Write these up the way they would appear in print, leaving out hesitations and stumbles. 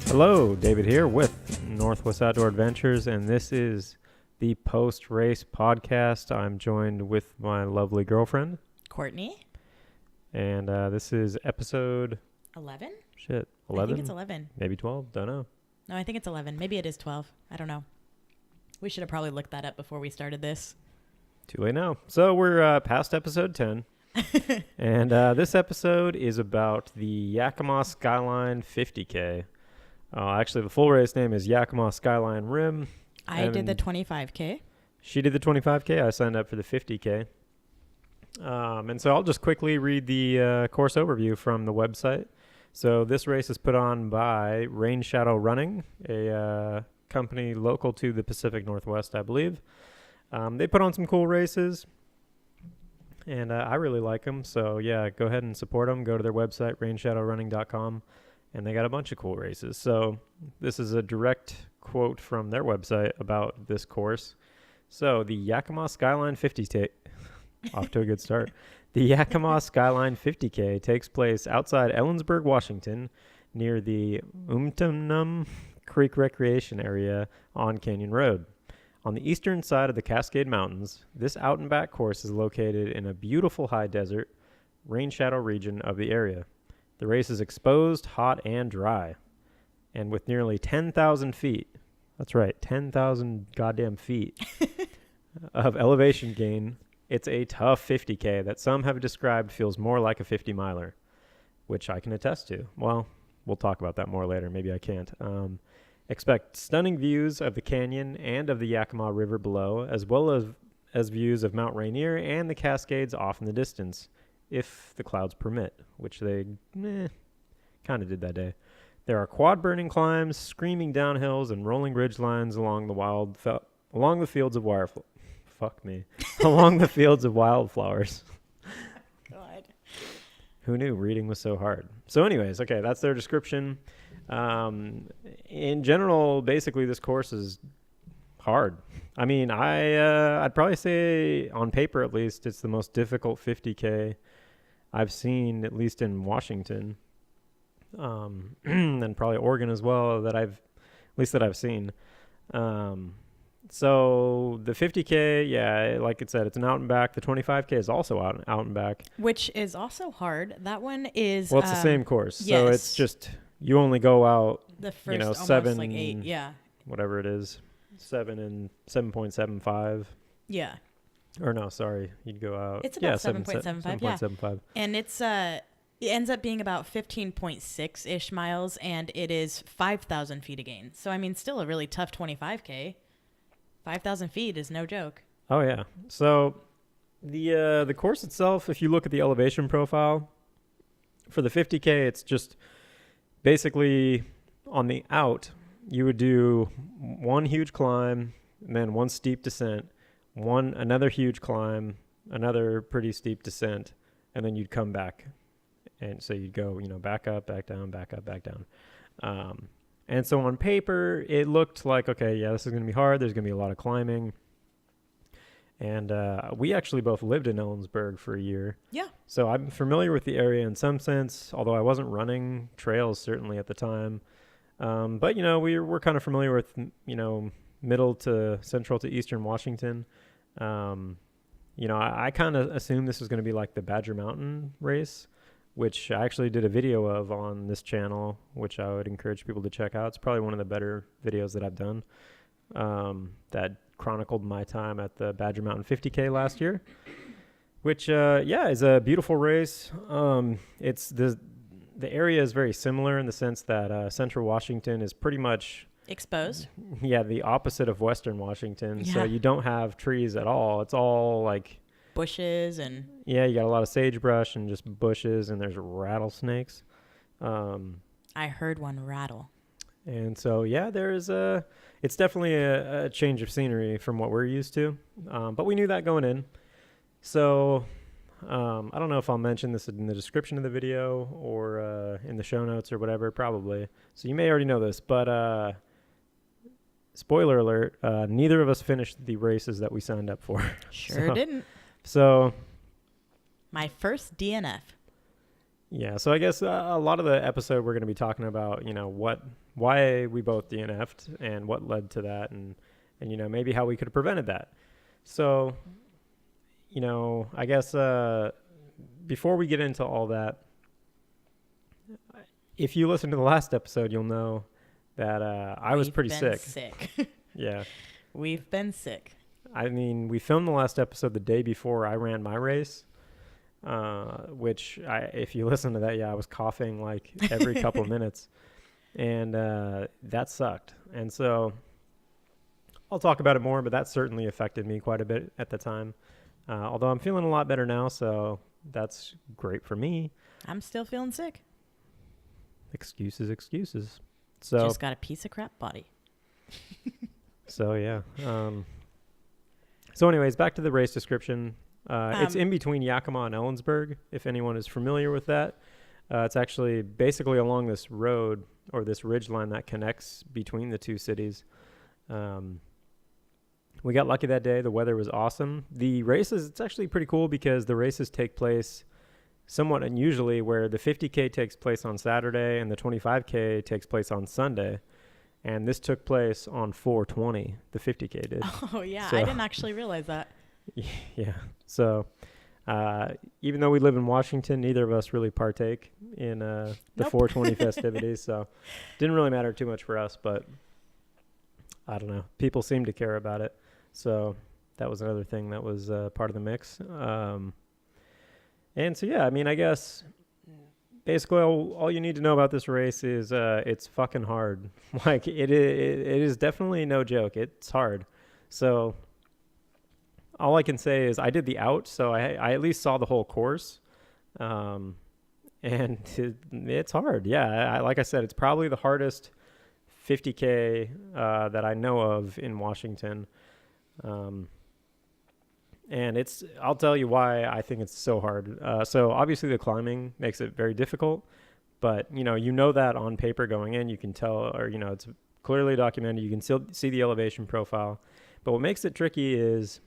Hello, David here with Northwest Outdoor Adventures, and this is the post-race podcast. I'm joined with my lovely girlfriend, Courtney. And this is episode... 11? 11? I think it's 11. Maybe 12? Don't know. No, I think it's 11. Maybe it is 12. I don't know. We should have probably looked that up before we started this. Too late now. So we're past episode 10. And this episode is about the Yakima Skyline 50K. Actually, the full race name is Yakima Skyline Rim. I did the 25K. She did the 25K. I signed up for the 50K. And so I'll just quickly read the course overview from the website. So this race is put on by Rain Shadow Running, a company local to the Pacific Northwest, I believe. They put on some cool races, and I really like them. So, yeah, go ahead and support them. Go to their website, rainshadowrunning.com, and they got a bunch of cool races. So this is a direct quote from their website about this course. So the Yakima Skyline 50K, off to a good start. The Yakima Skyline 50K takes place outside Ellensburg, Washington, near the Umtumnum Creek Recreation Area on Canyon Road. On the eastern side of the Cascade Mountains, this out and back course is located in a beautiful high desert, rain shadow region of the area. The race is exposed, hot, and dry. And with nearly 10,000 feet, that's right, 10,000 goddamn feet of elevation gain, it's a tough 50K that some have described feels more like a 50-miler, which I can attest to. Well, we'll talk about that more later. Maybe I can't. Expect stunning views of the canyon and of the Yakima River below, as well as views of Mount Rainier and the Cascades off in the distance, if the clouds permit, which they kind of did that day. There are quad-burning climbs, screaming downhills, and rolling ridge lines along the fields of along the fields of wildflowers. God. Who knew reading was so hard? So anyways, okay, that's their description. In general, basically this course is hard. I mean, I'd probably say on paper, at least, it's the most difficult 50K I've seen, at least in Washington, and probably Oregon as well, that I've seen. So the 50K, yeah, like it said, it's an out and back. The 25K is also out and back. Which is also hard. That one is... Well, it's the same course. Yes. So it's just, you only go out, the first, almost 7, like 8, yeah. Whatever it is, 7 and 7.75. Yeah. Or no, sorry, you'd go out. It's about 7.75, yeah. 7.75. And it's... It ends up being about 15.6-ish miles, and it is 5,000 feet again. So, I mean, still a really tough 25K. 5,000 feet is no joke. Oh, yeah. So, the course itself, if you look at the elevation profile, for the 50K, it's just basically on the out, you would do one huge climb, and then one steep descent, another huge climb, another pretty steep descent, and then you'd come back. And so you'd go, back up, back down, back up, back down. And so on paper, it looked like, okay, yeah, this is going to be hard. There's going to be a lot of climbing. And we actually both lived in Ellensburg for a year. Yeah. So I'm familiar with the area in some sense, although I wasn't running trails certainly at the time. But, we're kind of familiar with, middle to central to eastern Washington. I kind of assumed this was going to be like the Badger Mountain race, which I actually did a video of on this channel, which I would encourage people to check out. It's probably one of the better videos that I've done that chronicled my time at the Badger Mountain 50K last year, which, is a beautiful race. It's the area is very similar in the sense that central Washington is pretty much exposed. Yeah, the opposite of western Washington. Yeah. So you don't have trees at all. It's all like... bushes and... Yeah, you got a lot of sagebrush and just bushes, and there's rattlesnakes. I heard one rattle. And so, yeah, it's definitely a change of scenery from what we're used to. But we knew that going in. So, I don't know if I'll mention this in the description of the video or in the show notes or whatever, probably. So you may already know this, but spoiler alert, neither of us finished the races that we signed up for. Sure didn't. So... My first DNF. Yeah, so I guess a lot of the episode we're going to be talking about, why we both DNF'd and what led to that, and maybe how we could have prevented that. So, I guess before we get into all that, if you listen to the last episode, you'll know that I was pretty sick. Yeah. We've been sick. I mean, we filmed the last episode the day before I ran my race. Which if you listen to that, I was coughing like every couple of minutes, and that sucked. And so I'll talk about it more, but that certainly affected me quite a bit at the time. Although I'm feeling a lot better now, so that's great for me. I'm still feeling sick. Excuses. So just got a piece of crap body. So yeah. So anyways, back to the race description. It's in between Yakima and Ellensburg, if anyone is familiar with that. It's actually basically along this road or this ridge line that connects between the two cities. We got lucky that day. The weather was awesome. The races, it's actually pretty cool because the races take place somewhat unusually, where the 50K takes place on Saturday and the 25K takes place on Sunday. And this took place on 4/20, the 50K did. Oh, yeah. So, I didn't actually realize that. Yeah. So even though we live in Washington, neither of us really partake in the Nope. 4/20 festivities. So didn't really matter too much for us, but I don't know. People seem to care about it. So that was another thing that was part of the mix. And so, yeah, I mean, I guess basically all you need to know about this race is it's fucking hard. Like it is definitely no joke. It's hard. So all I can say is I did the out, so I at least saw the whole course. And it's hard. Yeah, like I said, it's probably the hardest 50K that I know of in Washington. And I'll tell you why I think it's so hard. So obviously the climbing makes it very difficult, but you know that on paper going in, you can tell, or it's clearly documented. You can still see the elevation profile, but what makes it tricky is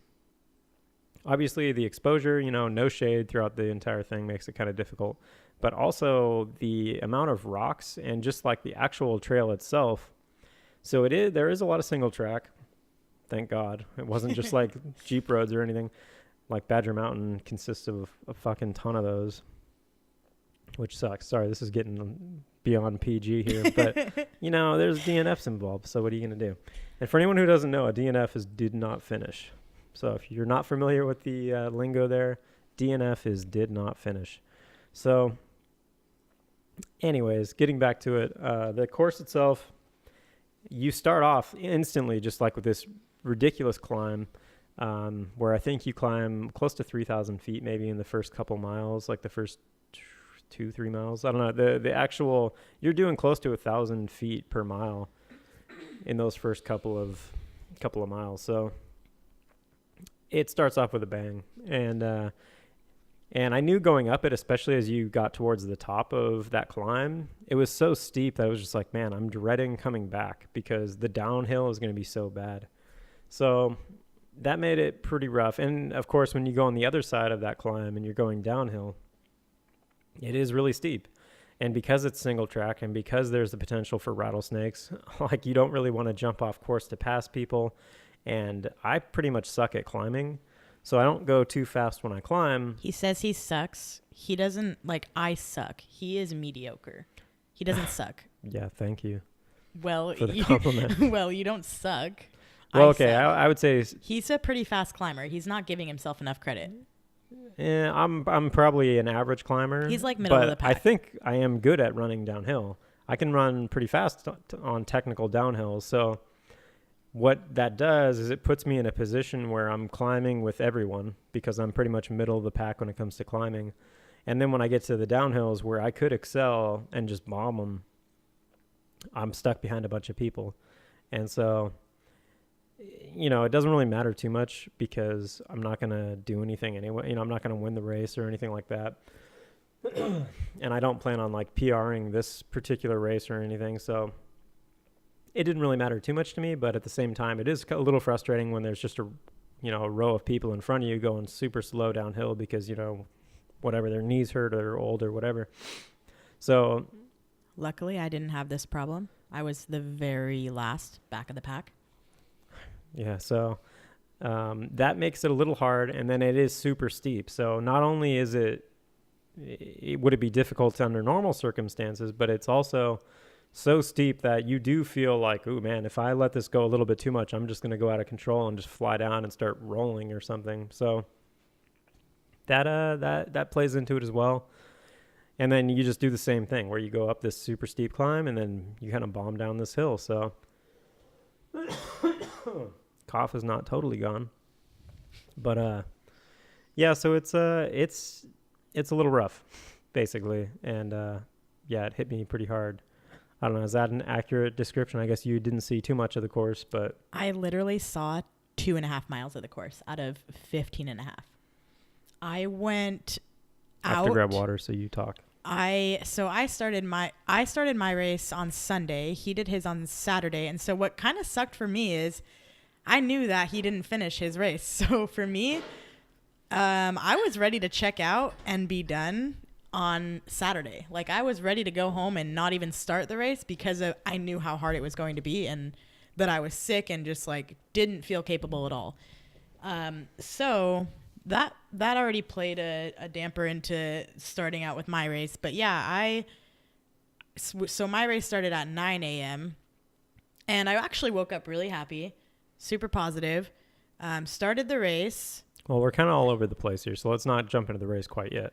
obviously the exposure. No shade throughout the entire thing makes it kind of difficult, but also the amount of rocks and just like the actual trail itself. So there is a lot of single track. Thank God. It wasn't just like Jeep roads or anything. Like Badger Mountain consists of a fucking ton of those, which sucks. Sorry, this is getting beyond PG here. But, there's DNFs involved. So what are you going to do? And for anyone who doesn't know, a DNF is did not finish. So if you're not familiar with the lingo there, DNF is did not finish. So anyways, getting back to it, the course itself, you start off instantly just like with this ridiculous climb where I think you climb close to 3,000 feet maybe in the first couple miles, like the first 2-3 miles. I don't know. The actual, you're doing close to 1,000 feet per mile in those first couple of miles. So it starts off with a bang. And I knew going up it, especially as you got towards the top of that climb, it was so steep that I was just like, man, I'm dreading coming back because the downhill is going to be so bad. So that made it pretty rough. And of course, when you go on the other side of that climb and you're going downhill, it is really steep. And because it's single track and because there's the potential for rattlesnakes, like you don't really want to jump off course to pass people. And I pretty much suck at climbing. So I don't go too fast when I climb. He says he sucks. He doesn't, I suck. He is mediocre. He doesn't suck. Yeah, thank you. Well, for the compliment. Well, you don't suck. Well, okay, I would say he's a pretty fast climber. He's not giving himself enough credit. I'm probably an average climber. He's like middle of the pack. I think I am good at running downhill. I can run pretty fast on technical downhills. So what that does is it puts me in a position where I'm climbing with everyone because I'm pretty much middle of the pack when it comes to climbing. And then when I get to the downhills where I could excel and just bomb them, I'm stuck behind a bunch of people. And so, it doesn't really matter too much because I'm not going to do anything anyway. I'm not going to win the race or anything like that. And I don't plan on PRing this particular race or anything. So it didn't really matter too much to me, but at the same time, it is a little frustrating when there's just a row of people in front of you going super slow downhill because, whatever, their knees hurt or old or whatever. So Luckily, I didn't have this problem. I was the very last back of the pack. yeah, so that makes it a little hard, and then it is super steep. So not only is would it be difficult under normal circumstances, but it's also so steep that you do feel like, ooh, man, if I let this go a little bit too much, I'm just going to go out of control and just fly down and start rolling or something. So that plays into it as well. And then you just do the same thing where you go up this super steep climb and then you kind of bomb down this hill. So cough is not totally gone, but yeah, so it's a little rough basically. And yeah, it hit me pretty hard. I don't know, is that an accurate description? I guess you didn't see too much of the course, but I literally saw 2.5 miles of the course out of 15.5. I went I have out. to grab water, so you talk. I started my race on Sunday. He did his on Saturday. And so what kind of sucked for me is I knew that he didn't finish his race. So for me, I was ready to check out and be done on Saturday. Like, I was ready to go home and not even start the race because I knew how hard it was going to be and that I was sick and just like didn't feel capable at all. So that already played a damper into starting out with my race. But yeah, so my race started at 9 a.m. and I actually woke up really happy, super positive, started the race. Well, we're kind of all over the place here, so let's not jump into the race quite yet.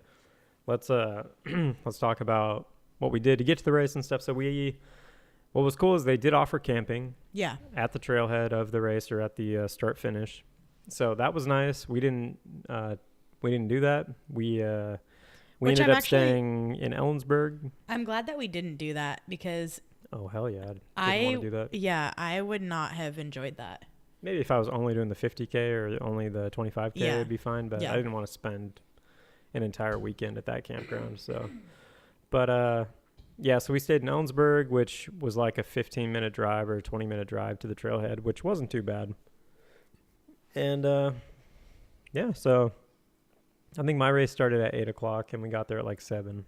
Let's let's talk about what we did to get to the race and stuff. So what was cool is they did offer camping. Yeah. At the trailhead of the race or at the start finish. So that was nice. We didn't do that. We ended up staying in Ellensburg. I'm glad that we didn't do that because oh hell yeah, I didn't want to do that. Yeah, I would not have enjoyed that. Maybe if I was only doing the 50K or only the 25K, yeah. it'd be fine. But yeah. I didn't want to spend an entire weekend at that campground. So, but yeah, so we stayed in Ellensburg, which was like a 15-minute drive or a 20-minute drive to the trailhead, which wasn't too bad. And yeah, so I think my race started at 8 o'clock and we got there at like 7,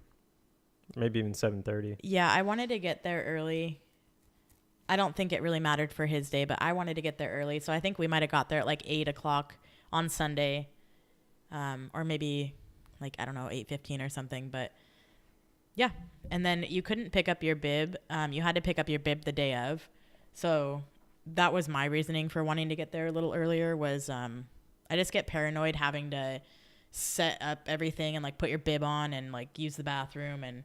maybe even 7:30. Yeah, I wanted to get there early. I don't think it really mattered for his day, but I wanted to get there early. So I think we might have got there at like 8 o'clock on Sunday, or maybe like, I don't know, 8:15 or something. But yeah, and then you couldn't pick up your bib. You had to pick up your bib the day of. So that was my reasoning for wanting to get there a little earlier was I just get paranoid having to set up everything and like put your bib on and like use the bathroom and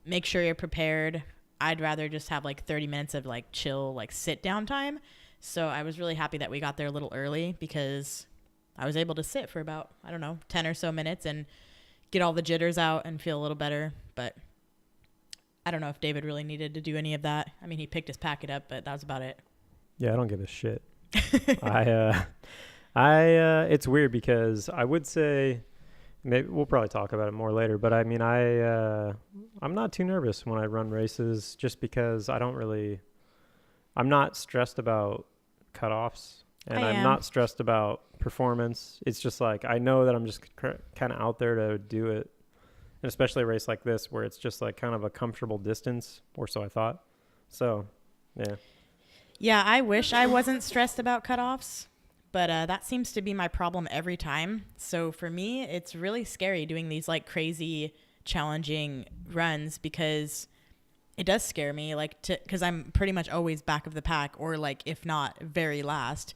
make sure you're prepared. I'd rather just have like 30 minutes of like chill, like sit down time. So I was really happy that we got there a little early because I was able to sit for about, I don't know, 10 or so minutes and get all the jitters out and feel a little better. But I don't know if David really needed to do any of that. I mean, he picked his packet up, but that was about it. Yeah, I don't give a shit. It's weird because I would say, maybe we'll probably talk about it more later, but I mean, I'm not too nervous when I run races just because I'm not stressed about cutoffs and I'm not stressed about performance. It's just like, I know that I'm just kind of out there to do it. And especially a race like this where it's just like kind of a comfortable distance, or so I thought. So, yeah. Yeah, I wish I wasn't stressed about cutoffs, but that seems to be my problem every time. So for me, it's really scary doing these like crazy, challenging runs because it does scare me, like because I'm pretty much always back of the pack or like if not very last,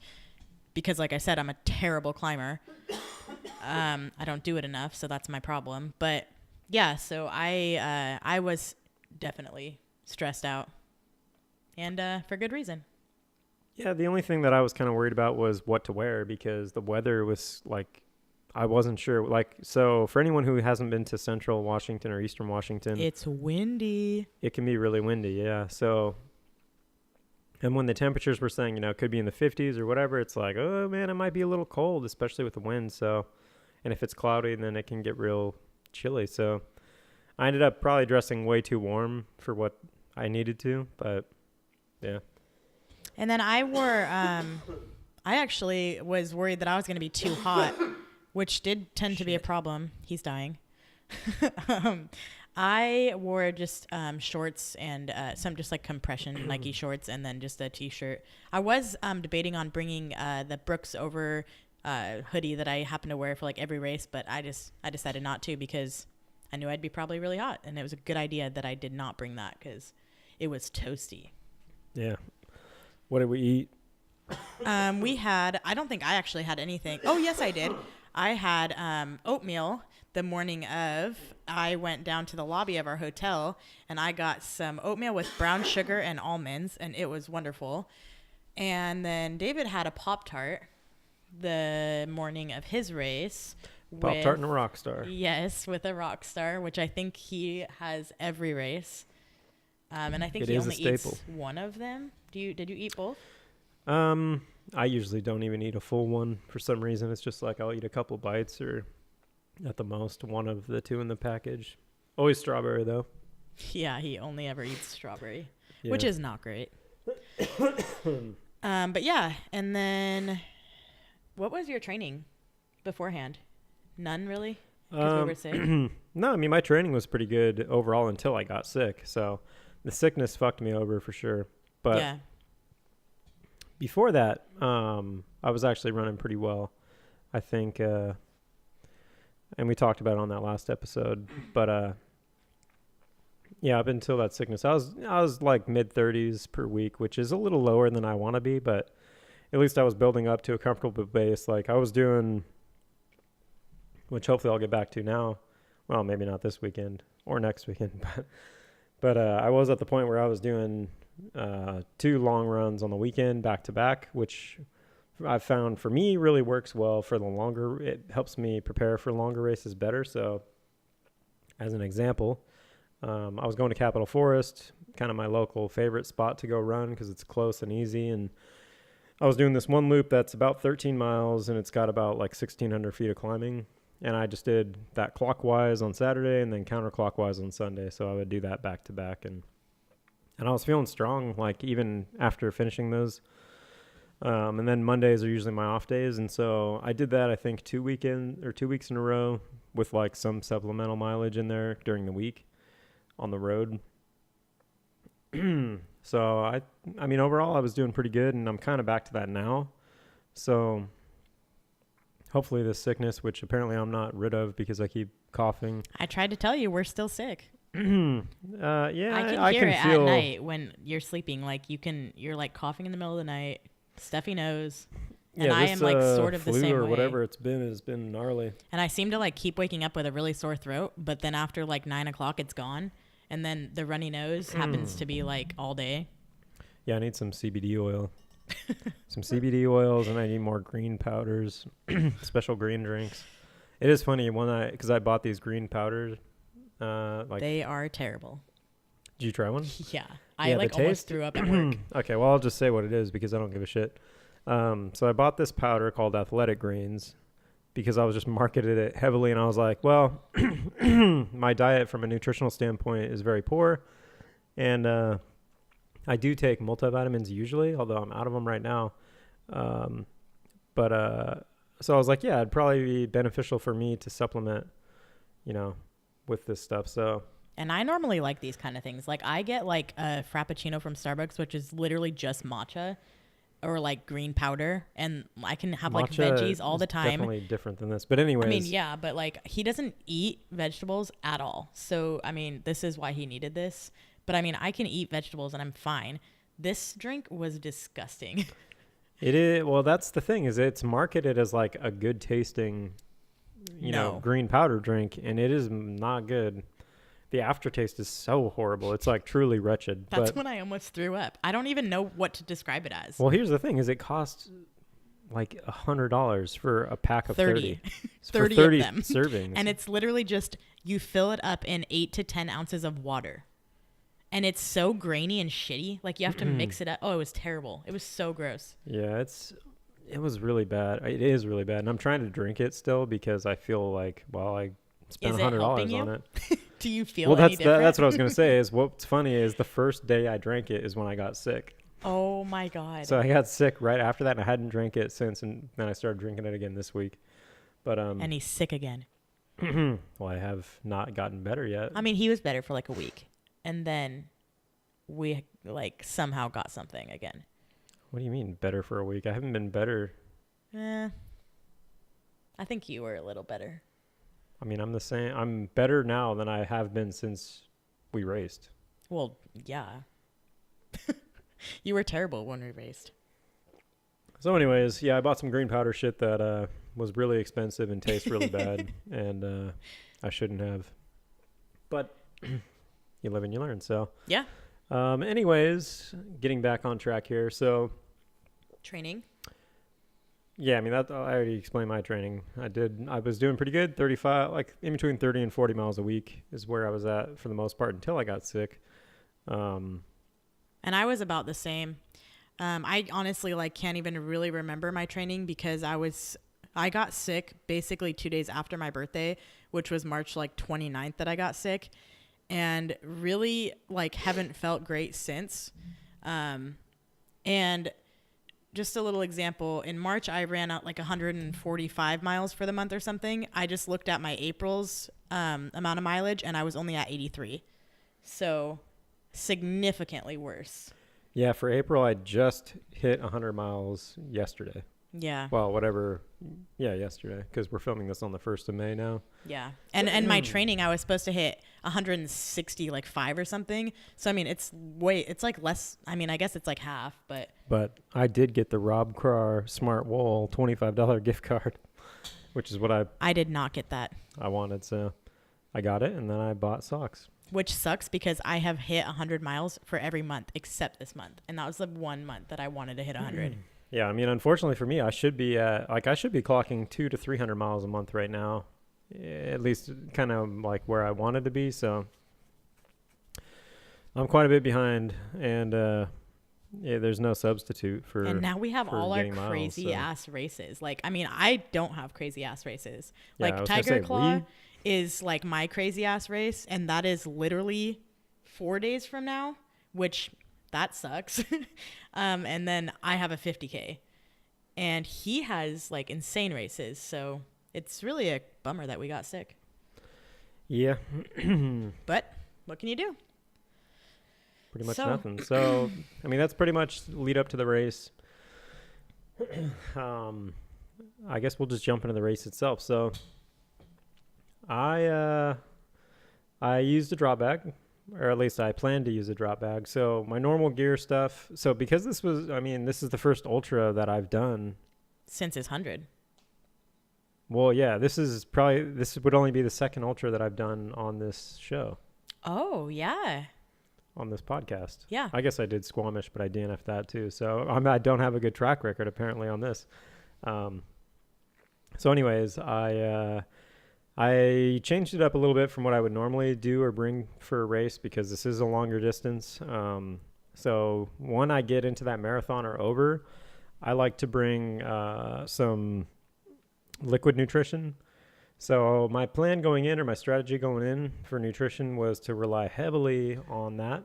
because like I said, I'm a terrible climber. I don't do it enough, so that's my problem. But yeah, so I was definitely stressed out, and for good reason. Yeah, the only thing that I was kind of worried about was what to wear because the weather was like, I wasn't sure. Like, so for anyone who hasn't been to Central Washington or Eastern Washington, it's windy. It can be really windy, yeah. So, and when the temperatures were saying, it could be in the 50s or whatever, it's like, oh man, it might be a little cold, especially with the wind. So, and if it's cloudy, then it can get real chilly. So I ended up probably dressing way too warm for what I needed to, but yeah. And then I actually was worried that I was going to be too hot, which did tend to be a problem. He's dying. I wore just shorts and some just like compression Nike shorts and then just a t-shirt. I was debating on bringing the Brooks over hoodie that I happen to wear for like every race, but I decided not to because I knew I'd be probably really hot, and it was a good idea that I did not bring that because it was toasty. Yeah. What did we eat? We had, I don't think I actually had anything. Oh, yes, I did. I had oatmeal the morning of. I went down to the lobby of our hotel, and I got some oatmeal with brown sugar and almonds, and it was wonderful. And then David had a Pop-Tart the morning of his race. Pop-Tart and a Rockstar. Yes, with a Rockstar, which I think he has every race. And I think It he is only a staple. eats one of them. Did you eat both? I usually don't even eat a full one for some reason. It's just like I'll eat a couple bites or at the most one of the two in the package. Always strawberry though. Yeah, he only ever eats strawberry, Yeah. which is not great. But yeah, and then what was your training beforehand? None really? Because we were sick. No, I mean my training was pretty good overall until I got sick. So the sickness fucked me over for sure. But Yeah. before that, I was actually running pretty well. I think, and we talked about it on that last episode. But yeah, up until that sickness, I was like mid-30s per week, which is a little lower than I want to be. But at least I was building up to a comfortable base. Like I was doing, which hopefully I'll get back to now. Well, maybe not this weekend or next weekend, but I was at the point where I was doing 2 long runs on the weekend back to back, which I've found for me really works well for the longer. It helps me prepare for longer races better. So as an example, I was going to Capitol Forest, kind of my local favorite spot to go run because it's close and easy. And I was doing this one loop that's about 13 miles and it's got about like 1,600 feet of climbing. And I just did that clockwise on Saturday and then counterclockwise on Sunday. So I would do that back to back. And I was feeling strong, like even after finishing those. And then Mondays are usually my off days. And so I did that, I think 2 weeks in a row with like some supplemental mileage in there during the week on the road. So I mean, overall I was doing pretty good and I'm kind of back to that now. So hopefully this sickness, which apparently I'm not rid of because I keep coughing. I tried to tell you we're still sick. Yeah, I can hear it at night when you're sleeping. Like you're like coughing in the middle of the night, stuffy nose. And I am like sort of the flu same or way. whatever it's been has been gnarly. And I seem to like keep waking up with a really sore throat, but then after like 9 o'clock, it's gone. And then the runny nose happens to be like all day. Yeah, I need some CBD oil. Some CBD oils, and I need more green powders, special green drinks. It is funny because I bought these green powders. They are terrible. Did you try one? Yeah. I like almost threw up at work. Okay, well, I'll just say what it is because I don't give a shit. So I bought this powder called Athletic Greens because I was just marketed it heavily, and I was like, well, my diet from a nutritional standpoint is very poor, and I do take multivitamins usually, although I'm out of them right now. So I was like, yeah, it'd probably be beneficial for me to supplement, with this stuff. So. And I normally like these kind of things. Like I get like a Frappuccino from Starbucks, which is literally just matcha or like green powder. And I can have like veggies all the time. Definitely different than this. But anyways. I mean, yeah, but like he doesn't eat vegetables at all. So, I mean, this is why he needed this. But I mean, I can eat vegetables and I'm fine. This drink was disgusting. It is. Well, that's the thing is it's marketed as like a good tasting, green powder drink. And it is not good. The aftertaste is so horrible. It's like truly wretched. That's when I almost threw up. I don't even know what to describe it as. Well, here's the thing is it costs like $100 for a pack of 30. 30 for 30 of them. servings. And it's literally just you fill it up in 8 to 10 ounces of water. And it's so grainy and shitty. Like you have to mix it up. Oh, it was terrible. It was so gross. Yeah, it was really bad. It is really bad. And I'm trying to drink it still because I feel like, well, I spent $100 on it. Do you feel any different? That's what I was going to say is what's funny is the first day I drank it is when I got sick. Oh my God. So I got sick right after that and I hadn't drank it since, and then I started drinking it again this week. But and he's sick again. Well, I have not gotten better yet. I mean, he was better for like a week, and then we like somehow got something again. What do you mean better for a week? I haven't been better. I think you were a little better. I mean, I'm the same. I'm better now than I have been since we raced. Well, yeah. You were terrible when we raced. So anyways, yeah, I bought some green powder shit that was really expensive and tastes really bad, and I shouldn't have. But you live and you learn, so. Yeah. Anyways, getting back on track here. So Training. yeah, I mean, I already explained my training. I was doing pretty good, 35, like in between 30 and 40 miles a week is where I was at for the most part until I got sick. And I was about the same. I honestly can't even really remember my training because I got sick basically 2 days after my birthday, which was March 29th that I got sick, and really haven't felt great since. And just a little example, in March, I ran out 145 miles for the month or something. I just looked at my April's amount of mileage and I was only at 83. So significantly worse. Yeah, for April, I just hit 100 miles yesterday. Yeah. Well, whatever. Yeah, yesterday, because we're filming this on the 1st of May now. Yeah. And my training, I was supposed to hit 165 or something. So, I mean, it's less. I mean, I guess it's half, but. But I did get the Rob Crar Smart Wool $25 gift card, which is what I did not get that. I wanted, so I got it, and then I bought socks. Which sucks because I have hit 100 miles for every month except this month. And that was the 1 month that I wanted to hit 100. Yeah, I mean, unfortunately for me, I should be clocking 200 to 300 miles a month right now, at least kind of where I wanted to be. So I'm quite a bit behind, and yeah, there's no substitute for. And now we have all our crazy miles, ass races. I mean, I don't have crazy ass races. Yeah, Tiger Claw is my crazy ass race, and that is literally 4 days from now, which. That sucks. And then I have a 50K and he has insane races. So it's really a bummer that we got sick. Yeah. But what can you do? Pretty much nothing. So, I mean, that's pretty much lead up to the race. I guess we'll just jump into the race itself. So I used a drop bag. Or at least I plan to use a drop bag. So my normal gear stuff. So because this is the first ultra that I've done. Since it's 100. Well, yeah, this would only be the second ultra that I've done on this show. Oh, yeah. On this podcast. Yeah. I guess I did Squamish, but I DNF'd that too. So I don't have a good track record apparently on this. So anyways, I changed it up a little bit from what I would normally do or bring for a race because this is a longer distance. So when I get into that marathon or over, I like to bring some liquid nutrition. So my plan going in or my strategy going in for nutrition was to rely heavily on that.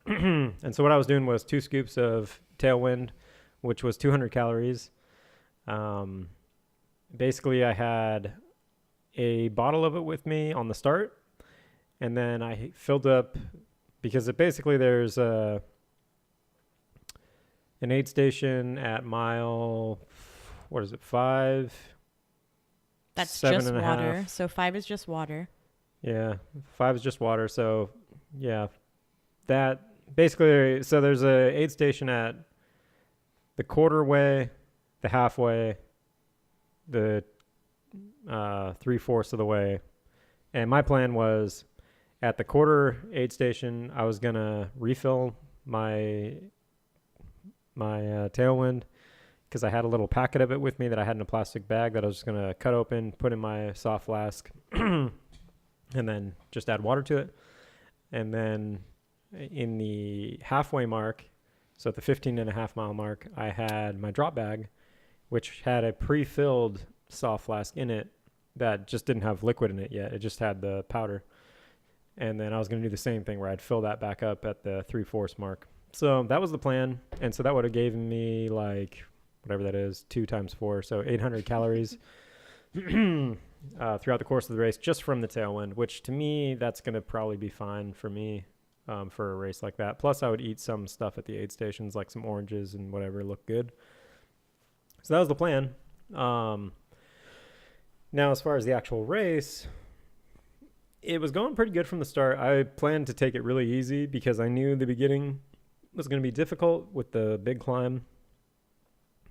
And so what I was doing was 2 scoops of Tailwind, which was 200 calories. Basically, I had a bottle of it with me on the start, and then I filled up because there's an aid station at mile 5. That's 7 just and a water. half. So 5 is just water. Yeah, 5 is just water. So yeah, that basically. So there's a aid station at the quarter way, the halfway, the 3/4 of the way, and my plan was at the quarter aid station I was gonna refill my Tailwind because I had a little packet of it with me that I had in a plastic bag that I was just gonna cut open, put in my soft flask, and then just add water to it. And then in the halfway mark, so at the 15.5 mile mark, I had my drop bag, which had a pre-filled soft flask in it that just didn't have liquid in it yet. It just had the powder. And then I was going to do the same thing where I'd fill that back up at the 3/4 mark. So that was the plan. And so that would have given me whatever that is, 2 times 4. So 800 calories. throughout the course of the race just from the tailwind, which to me, that's going to probably be fine for me for a race like that. Plus, I would eat some stuff at the aid stations, like some oranges and whatever looked good. So that was the plan. Now, as far as the actual race, it was going pretty good from the start. I planned to take it really easy because I knew the beginning was going to be difficult with the big climb.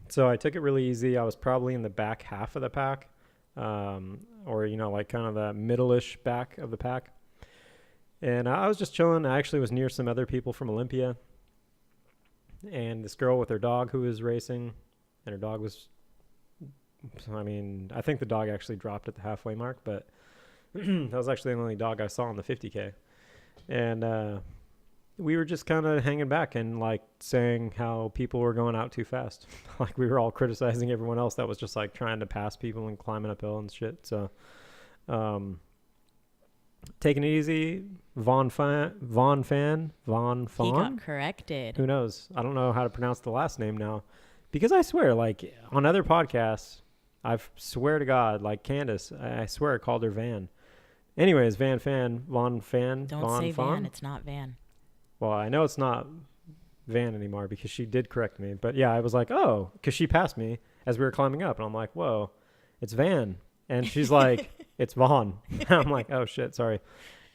So I took it really easy. I was probably in the back half of the pack, or, like kind of the middle-ish back of the pack. And I was just chilling. I actually was near some other people from Olympia. And this girl with her dog who was racing, and her dog was, I think the dog actually dropped at the halfway mark, but that was actually the only dog I saw on the 50K. And we were just kind of hanging back and like saying how people were going out too fast. Like we were all criticizing everyone else that was just like trying to pass people and climbing uphill and shit. So taking it easy. Von Fan. He got corrected. Who knows? I don't know how to pronounce the last name now. Because I swear, like on other podcasts, I swear to God, like Candace, I swear I called her Van. Anyways, Von Fan. Don't say Van. It's not Van. Well, I know it's not Van anymore because she did correct me. But yeah, I was like, oh, because she passed me as we were climbing up. And I'm like, whoa, it's Van. And she's like, it's Vaughn. I'm like, oh, shit, sorry.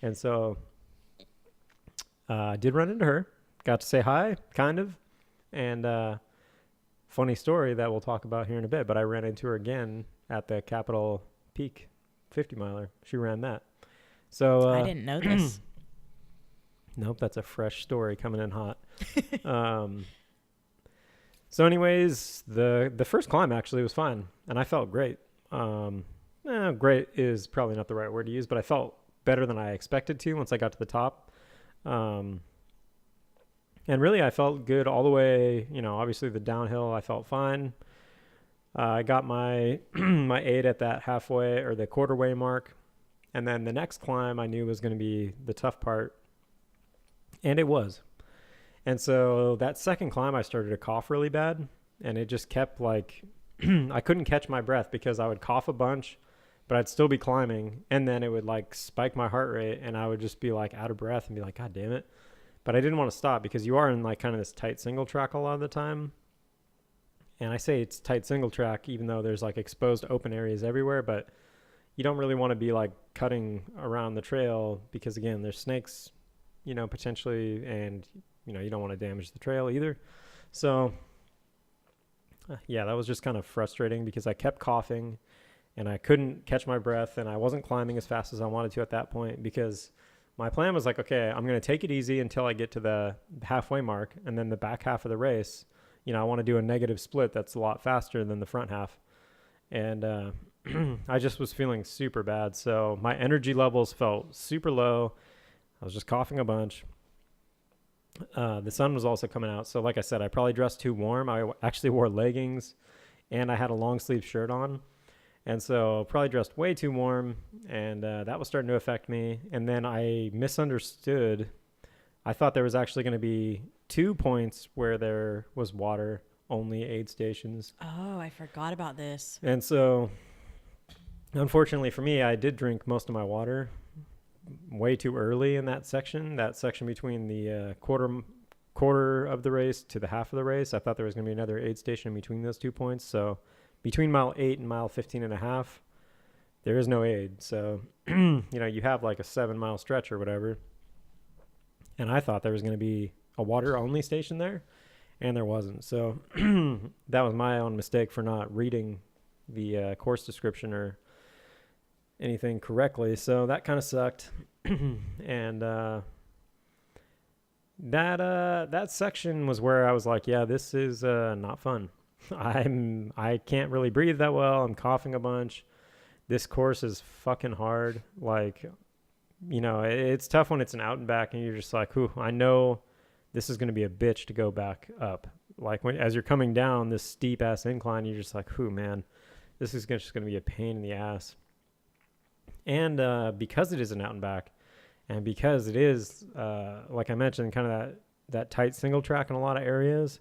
And so I did run into her. Got to say hi, kind of. And funny story that we'll talk about here in a bit. But I ran into her again at the Capitol Peak 50 miler. She ran that. So I didn't know this. Nope, that's a fresh story coming in hot. So anyways, the first climb actually was fine, and I felt great. Great is probably not the right word to use, but I felt better than I expected to once I got to the top. And really, I felt good all the way. Obviously the downhill, I felt fine. I got my my aid at that halfway or the quarterway mark, and then the next climb I knew was going to be the tough part. And it was. And so that second climb, I started to cough really bad. And it just kept like, I couldn't catch my breath because I would cough a bunch, but I'd still be climbing. And then it would like spike my heart rate. And I would just be like out of breath and be like, God damn it. But I didn't want to stop because you are in like kind of this tight single track a lot of the time. And I say it's tight single track, even though there's like exposed open areas everywhere. But you don't really want to be like cutting around the trail because, again, there's snakes, potentially, and, you don't want to damage the trail either. So, yeah, that was just kind of frustrating because I kept coughing and I couldn't catch my breath and I wasn't climbing as fast as I wanted to at that point because my plan was like, okay, I'm going to take it easy until I get to the halfway mark, and then the back half of the race, I want to do a negative split that's a lot faster than the front half. And I just was feeling super bad. So my energy levels felt super low. I was just coughing a bunch. The sun was also coming out. So like I said, I probably dressed too warm. I actually wore leggings and I had a long sleeve shirt on. And so probably dressed way too warm. And that was starting to affect me. And then I misunderstood. I thought there was actually going to be 2 points where there was water, only aid stations. Oh, I forgot about this. And so unfortunately for me, I did drink most of my water way too early in that section between the quarter of the race to the half of the race. I thought there was going to be another aid station in between those 2 points. So between mile 8 and mile 15 and a half, there is no aid. So, you have like a 7-mile stretch or whatever. And I thought there was going to be a water only station there, and there wasn't. So that was my own mistake for not reading the course description or anything correctly. So that kind of sucked. And that section was where I was like, yeah, this is not fun. I can't really breathe that well. I'm coughing a bunch. This course is fucking hard. Like, it's tough when it's an out and back and you're just like, I know this is going to be a bitch to go back up. Like as you're coming down this steep ass incline, you're just like, man, this is just going to be a pain in the ass. And because it is an out and back, and because it is, like I mentioned, kind of that tight single track in a lot of areas,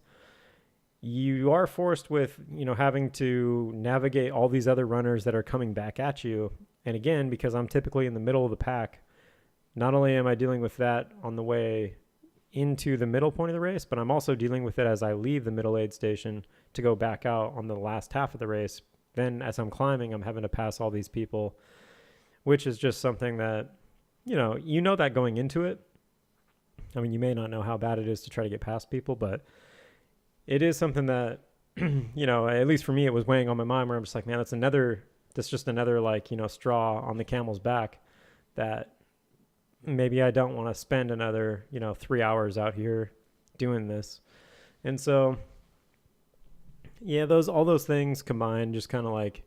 you are forced with, having to navigate all these other runners that are coming back at you. And again, because I'm typically in the middle of the pack, not only am I dealing with that on the way into the middle point of the race, but I'm also dealing with it as I leave the middle aid station to go back out on the last half of the race. Then as I'm climbing, I'm having to pass all these people, which is just something that, that going into it. I mean, you may not know how bad it is to try to get past people, but it is something that, at least for me, it was weighing on my mind where I'm just like, man, that's just another like, straw on the camel's back that maybe I don't want to spend another, 3 hours out here doing this. And so, yeah, all those things combined just kind of like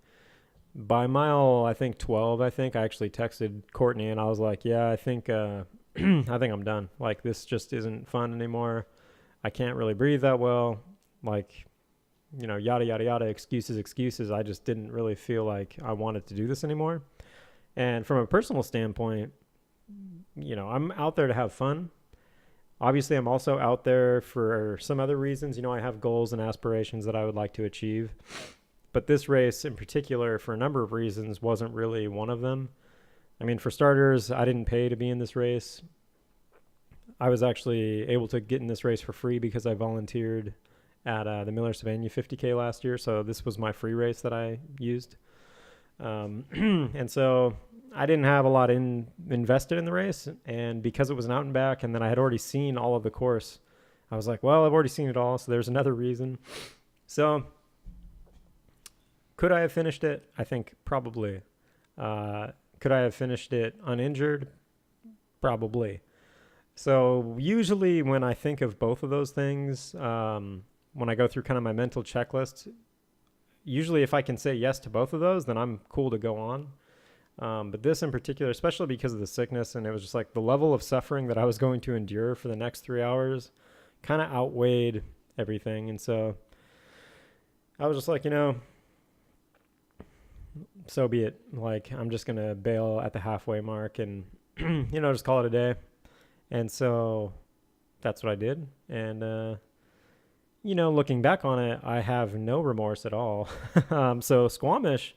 by mile, I think 12, I actually texted Courtney and I was like, yeah, I think I'm done. Like, this just isn't fun anymore. I can't really breathe that well. Like, yada, yada, yada, excuses. I just didn't really feel like I wanted to do this anymore. And from a personal standpoint, I'm out there to have fun. Obviously, I'm also out there for some other reasons. I have goals and aspirations that I would like to achieve. But this race in particular, for a number of reasons, wasn't really one of them. I mean, for starters, I didn't pay to be in this race. I was actually able to get in this race for free because I volunteered at the Miller Savannah 50K last year. So this was my free race that I used. And so I didn't have a lot invested in the race. And because it was an out and back, and then I had already seen all of the course, I was like, well, I've already seen it all. So there's another reason. So could I have finished it? I think probably. Could I have finished it uninjured? Probably. So usually when I think of both of those things, when I go through kind of my mental checklist, usually if I can say yes to both of those, then I'm cool to go on. But this in particular, especially because of the sickness, and it was just like the level of suffering that I was going to endure for the next 3 hours kind of outweighed everything. And so I was just like, so be it. Like, I'm just going to bail at the halfway mark and, just call it a day. And so that's what I did. And, looking back on it, I have no remorse at all. So Squamish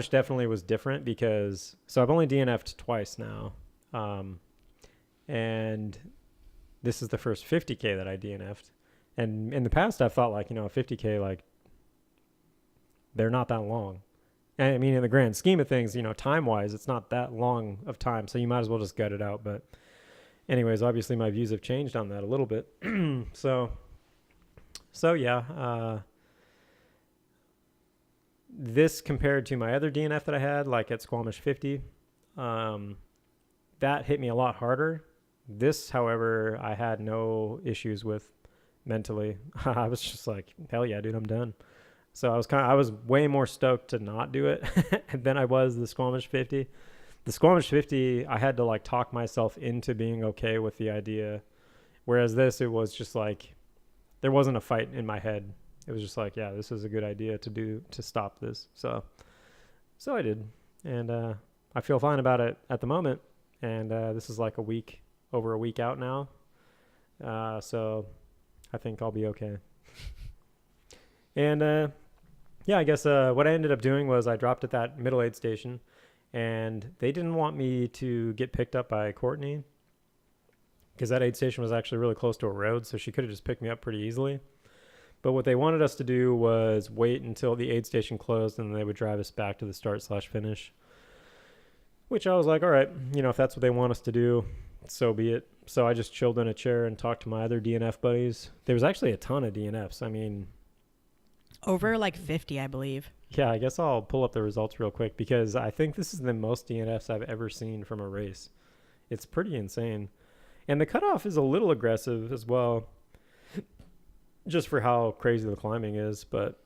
definitely was different because, so I've only DNF'd twice now. And this is the first 50K that I DNF'd. And in the past, I've thought like, 50K, like, they're not that long. I mean, in the grand scheme of things, time-wise, it's not that long of time, so you might as well just gut it out. But anyways, obviously my views have changed on that a little bit. So yeah, this compared to my other DNF that I had, like at Squamish 50, that hit me a lot harder. This, however, I had no issues with mentally. I was just like, hell yeah, dude, I'm done. So I was way more stoked to not do it than I was the Squamish 50. The Squamish 50, I had to like talk myself into being okay with the idea. Whereas this, it was just like, there wasn't a fight in my head. It was just like, yeah, this is a good idea to stop this. So I did. And I feel fine about it at the moment. And this is like over a week out now. So I think I'll be okay. And yeah, I guess what I ended up doing was I dropped at that middle aid station, and they didn't want me to get picked up by Courtney because that aid station was actually really close to a road, so she could have just picked me up pretty easily. But what they wanted us to do was wait until the aid station closed, and they would drive us back to the start/finish, which I was like, all right, if that's what they want us to do, so be it. So I just chilled in a chair and talked to my other DNF buddies. There was actually a ton of DNFs. I mean, over like 50, I believe. Yeah, I guess I'll pull up the results real quick because I think this is the most DNFs I've ever seen from a race. It's pretty insane. And the cutoff is a little aggressive as well, just for how crazy the climbing is. But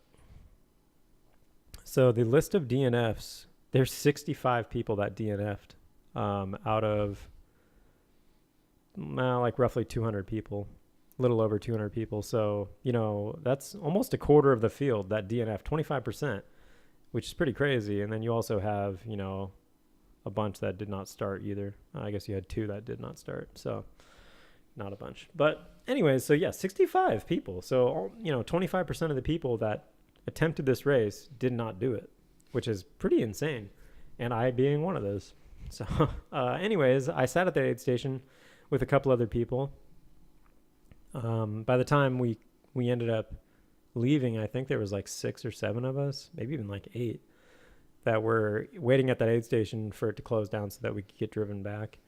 so the list of DNFs, there's 65 people that DNF'd out of like roughly 200 people. Little over 200 people. So, that's almost a quarter of the field that DNF, 25%, which is pretty crazy. And then you also have, a bunch that did not start either. I guess you had 2 that did not start. So not a bunch. But anyways, so yeah, 65 people. So, 25% of the people that attempted this race did not do it, which is pretty insane. And I being one of those. So, anyways, I sat at the aid station with a couple other people. By the time we ended up leaving, I think there was like 6 or 7 of us, maybe even like 8, that were waiting at that aid station for it to close down so that we could get driven back,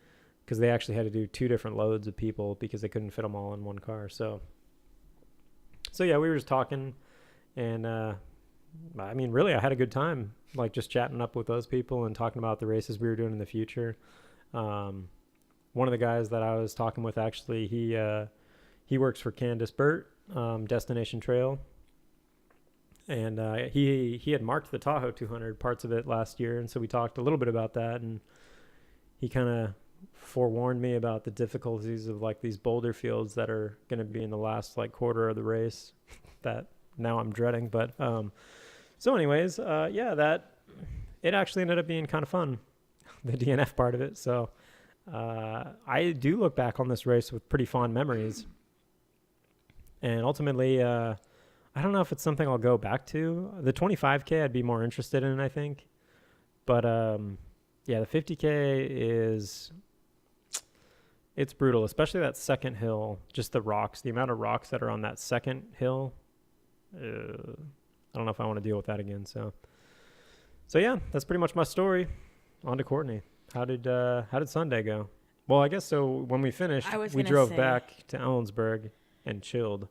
because they actually had to do 2 different loads of people because they couldn't fit them all in one car. So yeah, we were just talking, and I mean, really, I had a good time, like just chatting up with those people and talking about the races we were doing in the future. One of the guys that I was talking with, actually, he works for Candace Burt, Destination Trail. And he had marked the Tahoe 200, parts of it, last year. And so we talked a little bit about that. And he kind of forewarned me about the difficulties of like these boulder fields that are going to be in the last like quarter of the race that now I'm dreading. But so anyways, yeah, it actually ended up being kind of fun, the DNF part of it. So I do look back on this race with pretty fond memories. And ultimately, I don't know if it's something I'll go back to. The 25K I'd be more interested in, I think. But yeah, the 50K it's brutal, especially that second hill, just the rocks, the amount of rocks that are on that second hill. I don't know if I want to deal with that again. So yeah, that's pretty much my story. On to Courtney. How did Sunday go? Well, I guess so. When we finished, we drove back to Ellensburg and chilled.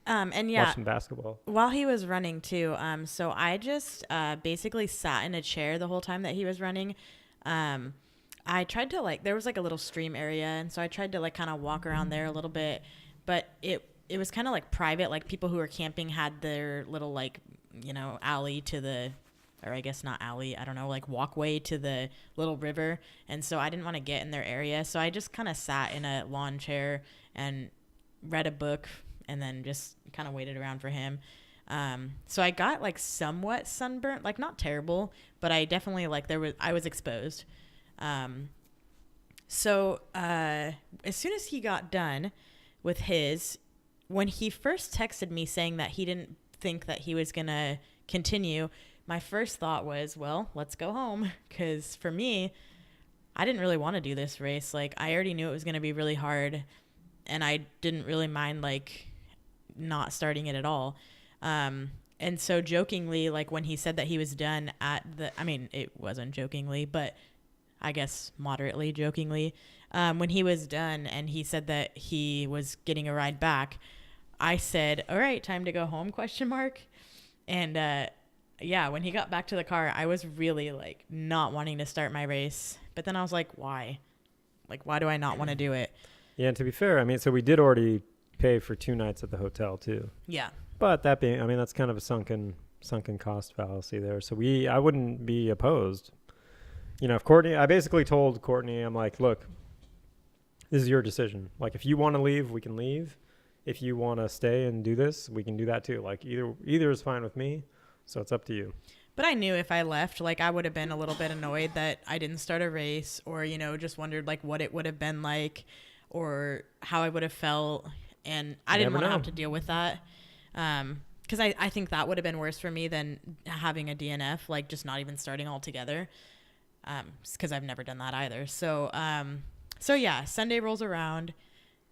And yeah, watch some basketball while he was running too. So I just basically sat in a chair the whole time that he was running. I tried to there was like a little stream area, and so I tried to like kind of walk around there a little bit, but it was kind of like private. Like people who were camping had their little alley to the, or I guess not alley, I don't know, like walkway to the little river, and so I didn't want to get in their area, so I just kind of sat in a lawn chair and read a book, and then just kind of waited around for him. So I got like somewhat sunburnt, like not terrible, but I definitely I was exposed. So as soon as he got done with when he first texted me saying that he didn't think that he was going to continue, my first thought was, well, let's go home. 'Cause for me, I didn't really want to do this race. Like I already knew it was going to be really hard, and I didn't really mind not starting it at all. And so jokingly, when he said that he was done it wasn't jokingly, but I guess moderately jokingly, when he was done and he said that he was getting a ride back, I said, all right, time to go home, ? And, yeah, when he got back to the car, I was really not wanting to start my race, but then I was like, why? Why do I not want to do it? Yeah, and to be fair, I mean, so we did already pay for 2 nights at the hotel too. Yeah. But that being, I mean, that's kind of a sunken cost fallacy there. So I wouldn't be opposed. If Courtney, I basically told Courtney, I'm like, look, this is your decision. If you want to leave, we can leave. If you want to stay and do this, we can do that too. Either is fine with me. So it's up to you. But I knew if I left, I would have been a little bit annoyed that I didn't start a race, or, just wondered what it would have been like, or how I would have felt. And I didn't want to have to deal with that. Because I think that would have been worse for me than having a DNF, just not even starting altogether. Because I've never done that either. So yeah, Sunday rolls around.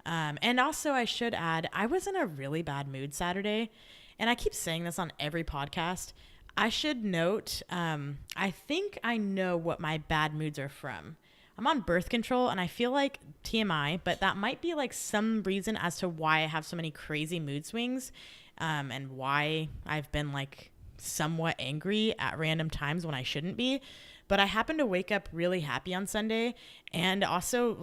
And also I should add, I was in a really bad mood Saturday. And I keep saying this on every podcast. I should note, I think I know what my bad moods are from. I'm on birth control, and I feel like TMI, but that might be some reason as to why I have so many crazy mood swings, and why I've been somewhat angry at random times when I shouldn't be. But I happened to wake up really happy on Sunday, and also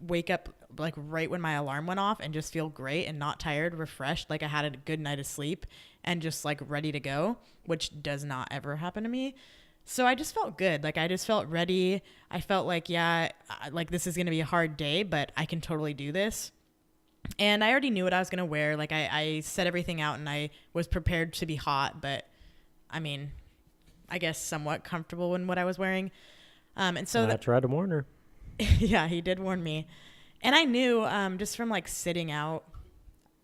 wake up right when my alarm went off and just feel great and not tired, refreshed, I had a good night of sleep and just ready to go, which does not ever happen to me. So I just felt good. I just felt ready. I felt this is going to be a hard day, but I can totally do this. And I already knew what I was going to wear. I set everything out, and I was prepared to be hot, but I mean, I guess somewhat comfortable in what I was wearing. And so I tried to warn her. Yeah, he did warn me. And I knew, just from like sitting out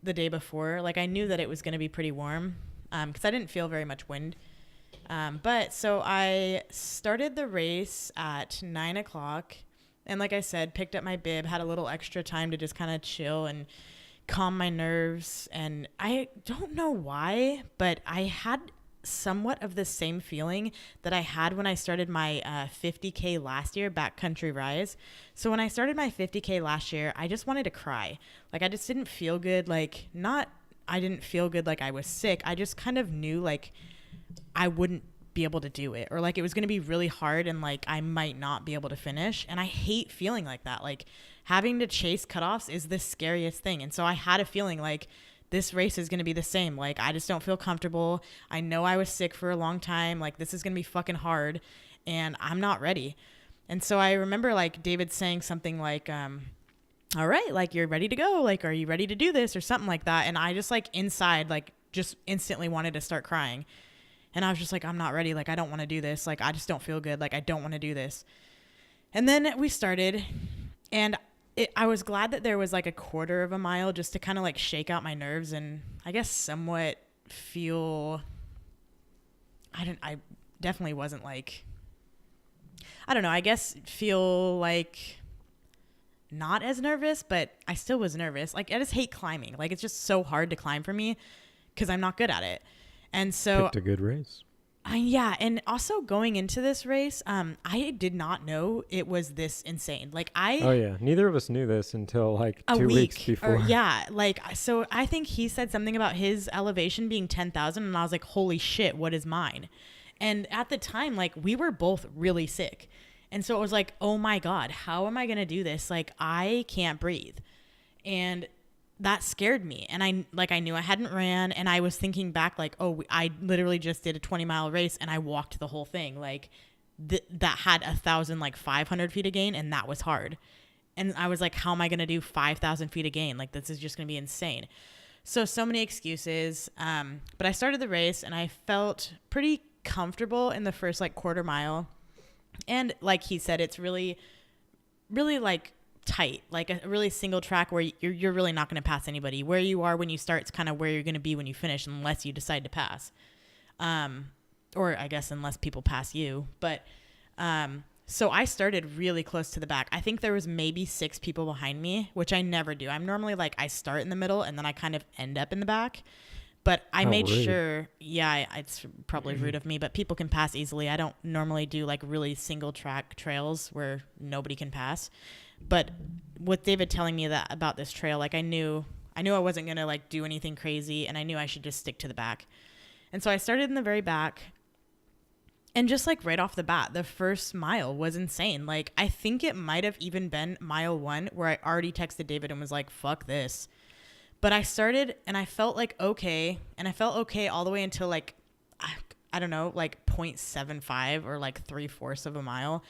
the day before, like I knew that it was going to be pretty warm, because I didn't feel very much wind. But so I started the race at 9 o'clock, and like I said, picked up my bib, had a little extra time to just kind of chill and calm my nerves. And I don't know why, but I had somewhat of the same feeling that I had when I started my 50K last year, Backcountry Rise. So when I started my 50K last year, I just wanted to cry. Like I just didn't feel good. Like I didn't feel good like I was sick. I just kind of knew like I wouldn't be able to do it, or like it was going to be really hard and like I might not be able to finish. And I hate feeling like that. Like having to chase cutoffs is the scariest thing. And so I had a feeling like this race is going to be the same. Like, I just don't feel comfortable. I know I was sick for a long time. Like, this is going to be fucking hard, and I'm not ready. And so I remember, like, David saying something like, all right, like, you're ready to go. Like, are you ready to do this, or something like that? And I just, like, inside, like, just instantly wanted to start crying. And I was just like, I'm not ready. Like, I don't want to do this. Like, I just don't feel good. Like, I don't want to do this. And then we started, and I was glad that there was like a quarter of a mile just to kind of like shake out my nerves and I guess somewhat feel, I definitely wasn't like, I don't know, I guess feel like not as nervous, but I still was nervous. Like I just hate climbing. Like it's just so hard to climb for me because I'm not good at it. And so picked a good race. Yeah, and also going into this race, I did not know it was this insane. Like Oh yeah, neither of us knew this until like 2 weeks before. Like so I think he said something about his elevation being 10,000, and I was like, holy shit, what is mine? And at the time, like we were both really sick, and so it was like, oh my god, how am I gonna do this? Like I can't breathe, and that scared me. And I knew I hadn't ran, and I was thinking back like, oh, I literally just did a 20-mile race and I walked the whole thing. Like that had 1,500 feet of gain, and that was hard. And I was like, how am I going to do 5,000 feet of gain? Like this is just going to be insane. So many excuses. But I started the race and I felt pretty comfortable in the first like quarter mile. And like he said, it's really, really like tight, like a really single track where you're really not going to pass anybody. Where you are when you start is kind of where you're going to be when you finish, unless you decide to pass, or I guess unless people pass you. But so I started really close to the back. I think there was maybe 6 people behind me, which I never do. I'm normally like I start in the middle and then I kind of end up in the back. But I made sure, it's probably rude of me, but people can pass easily. I don't normally do like really single track trails where nobody can pass. But with David telling me that about this trail, like I knew I wasn't going to like do anything crazy, and I knew I should just stick to the back. And so I started in the very back, and just like right off the bat, the first mile was insane. Like I think it might have even been mile 1 where I already texted David and was like, fuck this. But I started and I felt like okay, and I felt okay all the way until like, I don't know, like 0.75 or like 3/4 of a mile.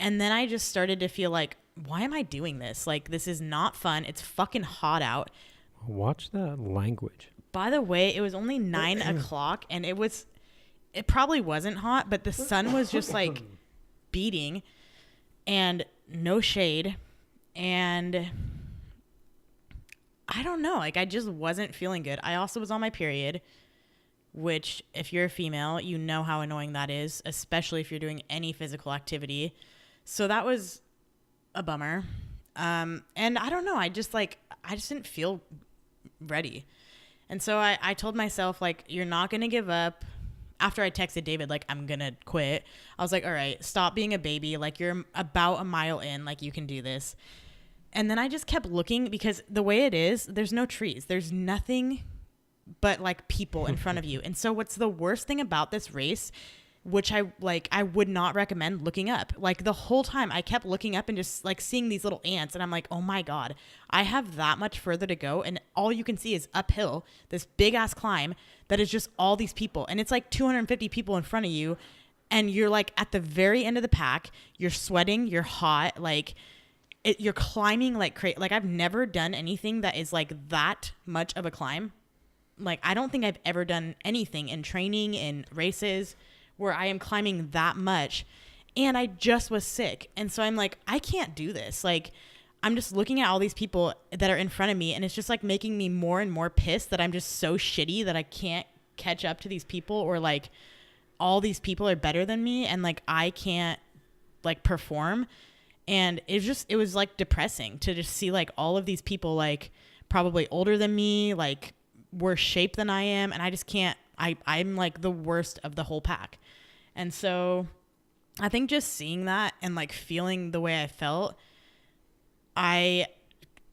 And then I just started to feel like, why am I doing this? Like, this is not fun. It's fucking hot out. Watch that language. By the way, it was only 9 o'clock, and it probably wasn't hot, but the sun was just like beating and no shade. And I don't know, like I just wasn't feeling good. I also was on my period, which if you're a female, you know how annoying that is, especially if you're doing any physical activity. So that was a bummer. And I don't know, I just didn't feel ready. And so I told myself, like, you're not going to give up. After I texted David, like, I'm going to quit, I was like, all right, stop being a baby. Like, you're about a mile in, like, you can do this. And then I just kept looking, because the way it is, there's no trees. There's nothing but like people in front of you. And so what's the worst thing about this race, which I would not recommend looking up. Like the whole time I kept looking up and just like seeing these little ants, and I'm like, oh my God, I have that much further to go. And all you can see is uphill, this big ass climb that is just all these people. And it's like 250 people in front of you. And you're like at the very end of the pack, you're sweating, you're hot, like you're climbing like crazy. Like I've never done anything that is like that much of a climb. Like I don't think I've ever done anything in training, in races, where I am climbing that much. And I just was sick. And so I'm like, I can't do this. Like I'm just looking at all these people that are in front of me, and it's just like making me more and more pissed that I'm just so shitty that I can't catch up to these people, or like all these people are better than me and like I can't like perform. And it was like depressing to just see like all of these people like probably older than me, like worse shape than I am, and I just can't. I'm like the worst of the whole pack. And so I think just seeing that and like feeling the way I felt, I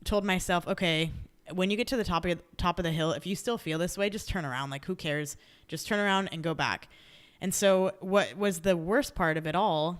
told myself, okay, when you get to the top of the hill, if you still feel this way, just turn around. Like, who cares? Just turn around and go back. And so what was the worst part of it all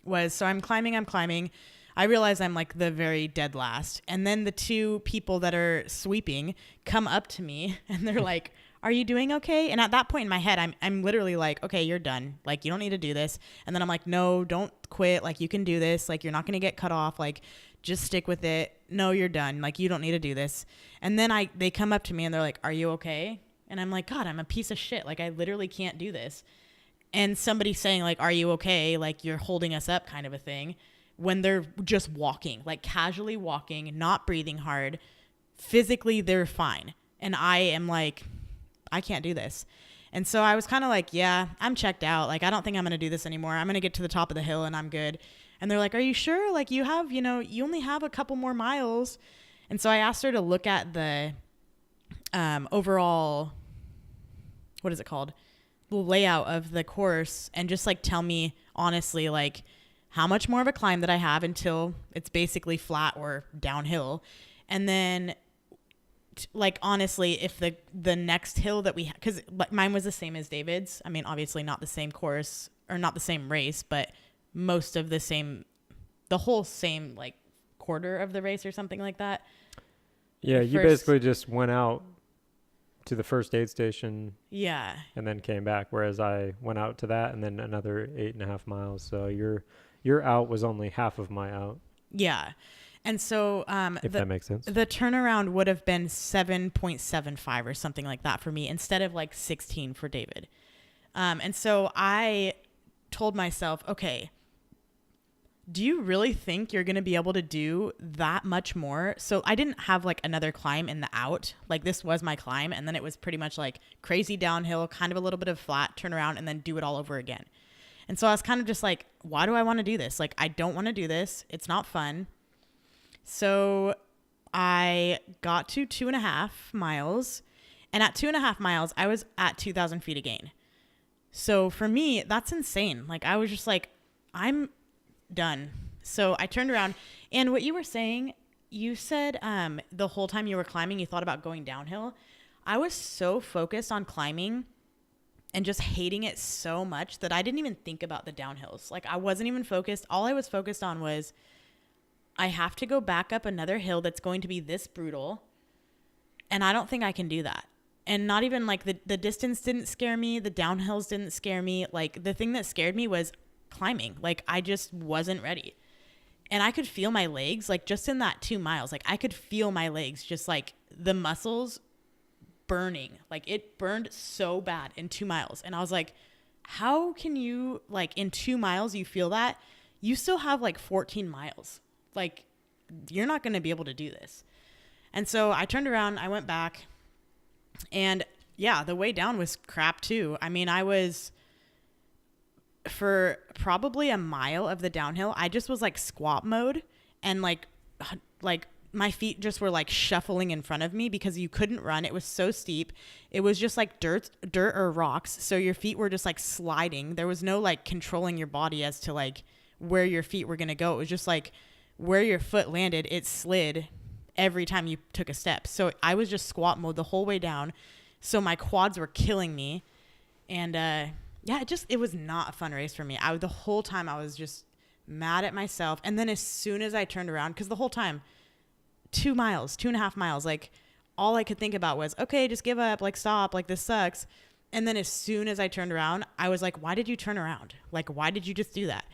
was, so I'm climbing. I realize I'm like the very dead last. And then the two people that are sweeping come up to me and they're like, are you doing okay? And at that point in my head, I'm literally like, okay, you're done. Like, you don't need to do this. And then I'm like, no, don't quit. Like, you can do this. Like, you're not going to get cut off. Like, just stick with it. No, you're done. Like, you don't need to do this. And then they come up to me and they're like, are you okay? And I'm like, God, I'm a piece of shit. Like, I literally can't do this. And somebody saying like, are you okay? Like, you're holding us up kind of a thing, when they're just walking, like casually walking, not breathing hard. Physically, they're fine. And I am like, I can't do this. And so I was kind of like, yeah, I'm checked out. Like, I don't think I'm going to do this anymore. I'm going to get to the top of the hill and I'm good. And they're like, are you sure? Like, you only have a couple more miles. And so I asked her to look at the overall, what is it called? The layout of the course, and just like tell me honestly, like how much more of a climb that I have until it's basically flat or downhill. And then like, honestly, if the next hill that we because mine was the same as David's. I mean, obviously not the same course or not the same race, but most of the whole same like quarter of the race or something like that. Yeah, you basically just went out to the first aid station. Yeah. And then came back, whereas I went out to that and then another 8.5 miles. So your out was only half of my out. Yeah. And so if that makes sense. The turnaround would have been 7.75 or something like that for me, instead of like 16 for David. And so I told myself, okay, do you really think you're going to be able to do that much more? So I didn't have like another climb in the out. Like, this was my climb. And then it was pretty much like crazy downhill, kind of a little bit of flat, turn around, and then do it all over again. And so I was kind of just like, why do I want to do this? Like, I don't want to do this. It's not fun. So I got to 2.5 miles. And at 2.5 miles, I was at 2,000 feet again. So for me, that's insane. Like, I was just like, I'm done. So I turned around, and what you were saying, you said the whole time you were climbing, you thought about going downhill. I was so focused on climbing and just hating it so much that I didn't even think about the downhills. Like, I wasn't even focused. All I was focused on was, I have to go back up another hill that's going to be this brutal, and I don't think I can do that. And not even like the distance didn't scare me. The downhills didn't scare me. Like, the thing that scared me was climbing. Like, I just wasn't ready. And I could feel my legs, like, just in that 2 miles, like, I could feel my legs, just like the muscles burning. Like, it burned so bad in 2 miles. And I was like, how can you, like, in 2 miles, you feel that? You still have like 14 miles. Like, you're not going to be able to do this. And so I turned around, I went back, and yeah, the way down was crap too. I mean, I was, for probably a mile of the downhill, I just was like squat mode, and like my feet just were like shuffling in front of me because you couldn't run. It was so steep. It was just like dirt or rocks. So your feet were just like sliding. There was no like controlling your body as to like where your feet were going to go. It was just like where your foot landed, it slid every time you took a step. So I was just squat mode the whole way down. So my quads were killing me. And yeah, it was not a fun race for me. The whole time I was just mad at myself. And then as soon as I turned around, because the whole time, 2 miles, 2.5 miles, like, all I could think about was, okay, just give up, like, stop, like, this sucks. And then as soon as I turned around, I was like, why did you turn around? Like, why did you just do that?